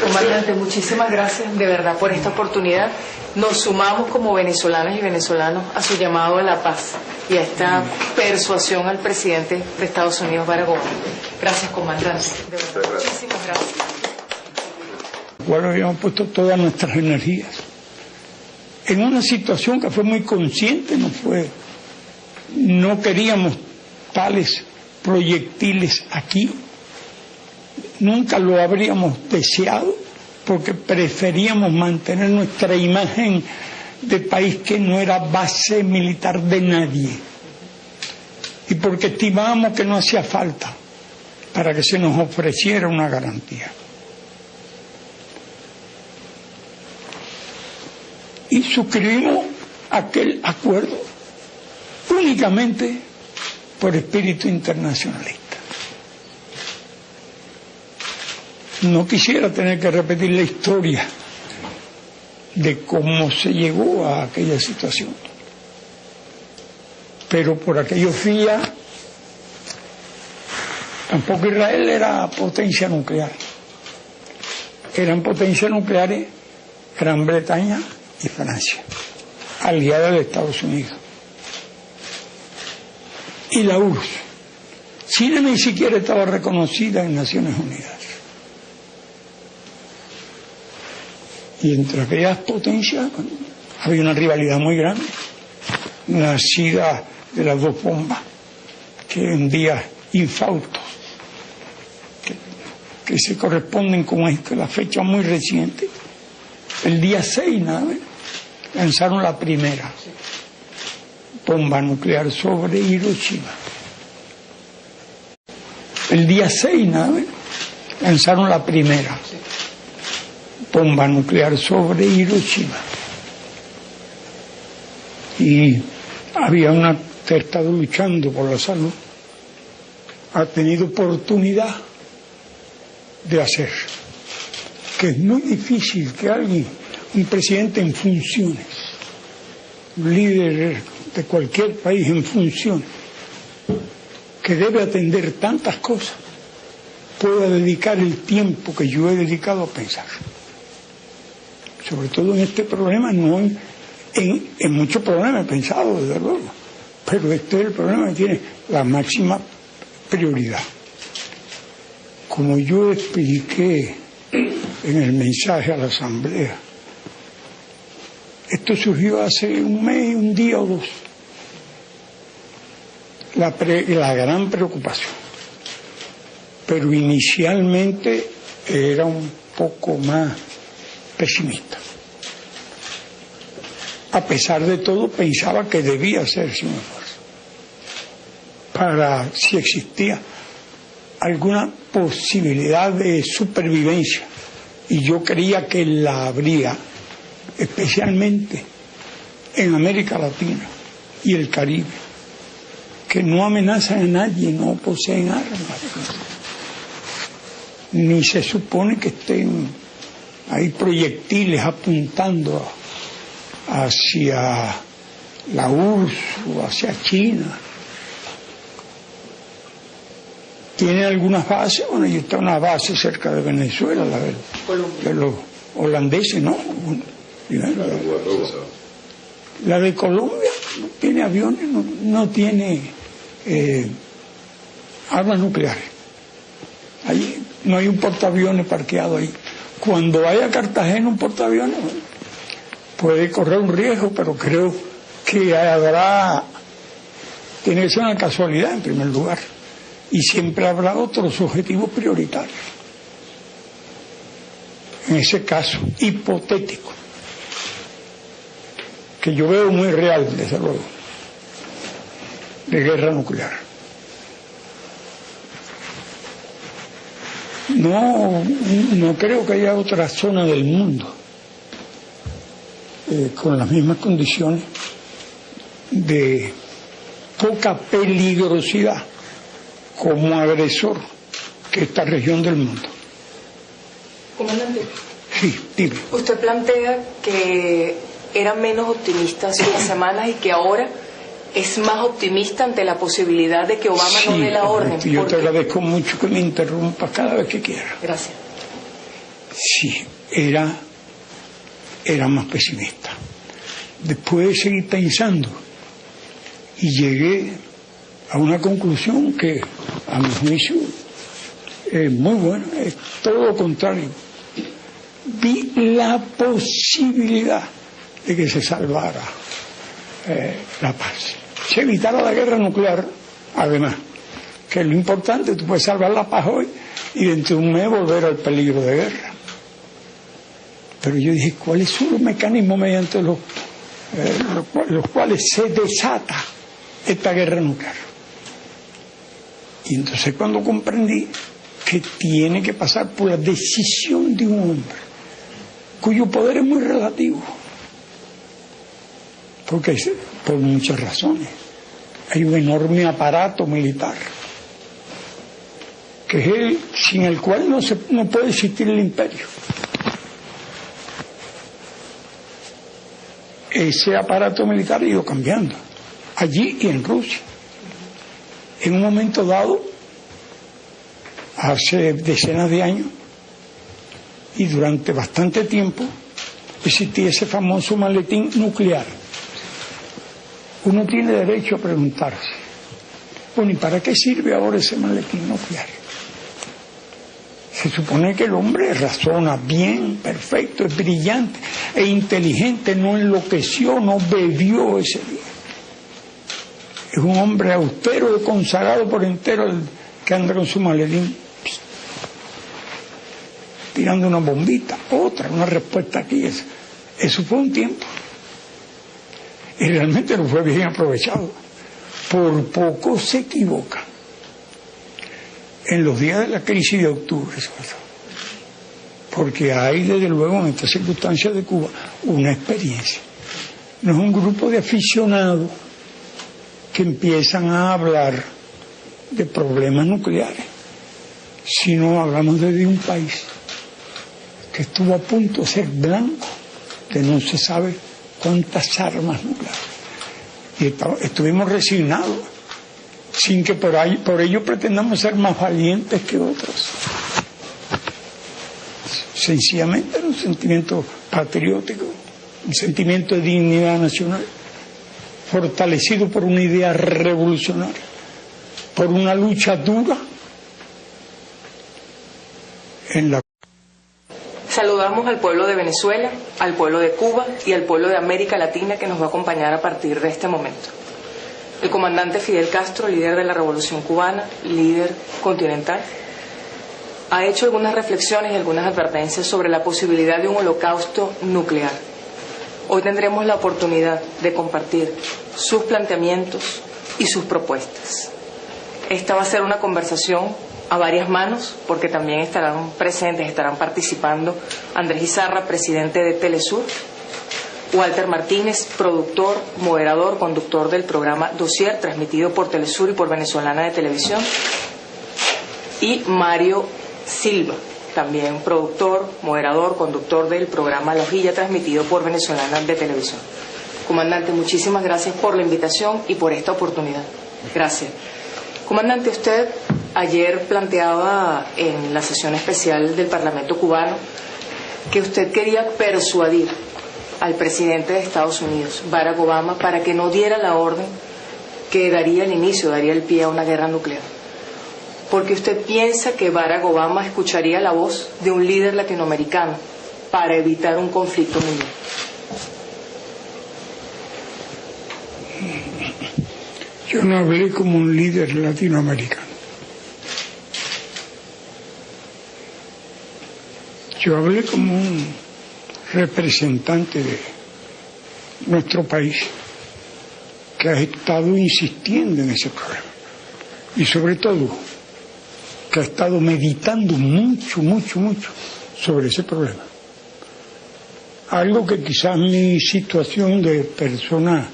Comandante, muchísimas gracias de verdad por esta oportunidad. Nos sumamos como venezolanas y venezolanos a su llamado a la paz y a esta persuasión al presidente de Estados Unidos, Barack Obama. Gracias, comandante. De verdad, muchísimas gracias. Igual habíamos puesto todas nuestras energías en una situación que fue muy consciente, no queríamos tales proyectiles aquí, nunca lo habríamos deseado porque preferíamos mantener nuestra imagen de país que no era base militar de nadie y porque estimábamos que no hacía falta para que se nos ofreciera una garantía. Y suscribimos aquel acuerdo únicamente por espíritu internacionalista. No quisiera tener que repetir la historia de cómo se llegó a aquella situación. Pero por aquellos días, tampoco Israel era potencia nuclear. Eran potencias nucleares Gran Bretaña y Francia, aliada de Estados Unidos. Y la URSS. China ni siquiera estaba reconocida en Naciones Unidas. Y entre aquellas potencias había una rivalidad muy grande, nacida de las dos bombas, que en días infautos, que se corresponden con la fecha muy reciente. El día 6, lanzaron la primera bomba nuclear sobre Hiroshima. El día 6, lanzaron la primera bomba nuclear sobre Hiroshima. Y había una que ha estado luchando por la salud, ha tenido oportunidad de hacer, que es muy difícil que alguien, un presidente en funciones, un líder de cualquier país en funciones, que debe atender tantas cosas, pueda dedicar el tiempo que yo he dedicado a pensar. Sobre todo en este problema, no en muchos problemas he pensado, desde luego, pero este es el problema que tiene la máxima prioridad. Como yo expliqué en el mensaje a la Asamblea, esto surgió hace un mes, un día o dos. La gran preocupación. Pero inicialmente era un poco más pesimista. A pesar de todo, pensaba que debía hacerse un esfuerzo para, si existía alguna posibilidad de supervivencia, y yo creía que la habría, especialmente en América Latina y el Caribe, que no amenazan a nadie, no poseen armas, ni se supone que estén ahí proyectiles apuntando hacia la URSS o hacia China. Tiene algunas bases, bueno, y está una base cerca de Venezuela, la de los holandeses, ¿no? La de Colombia no tiene aviones, no tiene armas nucleares. Ahí no hay un portaaviones parqueado ahí. Cuando vaya a Cartagena un portaaviones, bueno, puede correr un riesgo, pero creo que tiene que ser una casualidad en primer lugar. Y siempre habrá otros objetivos prioritarios. En ese caso hipotético, que yo veo muy real, desde luego, de guerra nuclear. No creo que haya otra zona del mundo con las mismas condiciones de poca peligrosidad como agresor que esta región del mundo. Comandante. Sí, dime. Usted plantea que era menos optimista hace unas semanas y que ahora es más optimista ante la posibilidad de que Obama no dé la orden. Yo te agradezco mucho que me interrumpas cada vez que quieras. Gracias. Sí, era más pesimista. Después de seguir pensando y llegué a una conclusión que a mi juicio es muy buena, es todo lo contrario. Vi la posibilidad de que se salvara la paz, se evitara la guerra nuclear, además, que es lo importante. Tú puedes salvar la paz hoy y dentro de un mes volver al peligro de guerra. Pero yo dije, ¿cuáles son los mecanismos mediante los cuales se desata esta guerra nuclear? Y entonces cuando comprendí que tiene que pasar por la decisión de un hombre cuyo poder es muy relativo, porque por muchas razones hay un enorme aparato militar que es sin el cual no puede existir el imperio. Ese aparato militar ha ido cambiando allí y en Rusia. En un momento dado, hace decenas de años y durante bastante tiempo, existía ese famoso maletín nuclear. Uno tiene derecho a preguntarse, bueno, ¿y para qué sirve ahora ese maletín nuclear? Se supone que el hombre razona bien, perfecto, es brillante, es inteligente, no enloqueció, no bebió ese día. Es un hombre austero, consagrado por entero, que anda con su maletín tirando una bombita, una respuesta aquí. Eso fue un tiempo. Y realmente no fue bien aprovechado. Por poco se equivoca. En los días de la crisis de octubre, porque hay desde luego en estas circunstancias de Cuba una experiencia. No es un grupo de aficionados que empiezan a hablar de problemas nucleares, sino hablamos de un país que estuvo a punto de ser blanco de no se sabe cuántas armas nucleares. Y estuvimos resignados, sin que por ello pretendamos ser más valientes que otros. Sencillamente era un sentimiento patriótico, un sentimiento de dignidad nacional, fortalecido por una idea revolucionaria, por una lucha dura en la... Saludamos al pueblo de Venezuela, al pueblo de Cuba y al pueblo de América Latina que nos va a acompañar a partir de este momento. El comandante Fidel Castro, líder de la Revolución Cubana, líder continental, ha hecho algunas reflexiones y algunas advertencias sobre la posibilidad de un holocausto nuclear. Hoy tendremos la oportunidad de compartir sus planteamientos y sus propuestas. Esta va a ser una conversación a varias manos, porque también estarán presentes, estarán participando Andrés Izarra, presidente de Telesur, Walter Martínez, productor, moderador, conductor del programa Dossier, transmitido por Telesur y por Venezolana de Televisión, y Mario Silva, también productor, moderador, conductor del programa La Hojilla, transmitido por Venezolana de Televisión. Comandante, muchísimas gracias por la invitación y por esta oportunidad. Gracias. Comandante, usted ayer planteaba en la sesión especial del Parlamento cubano que usted quería persuadir al presidente de Estados Unidos, Barack Obama, para que no diera la orden que daría el inicio, daría el pie a una guerra nuclear. Porque usted piensa que Barack Obama escucharía la voz de un líder latinoamericano para evitar un conflicto mundial. Yo no hablé como un líder latinoamericano. Yo hablé como un representante de nuestro país que ha estado insistiendo en ese problema. Y sobre todo, que ha estado meditando mucho sobre ese problema. Algo que quizás mi situación de persona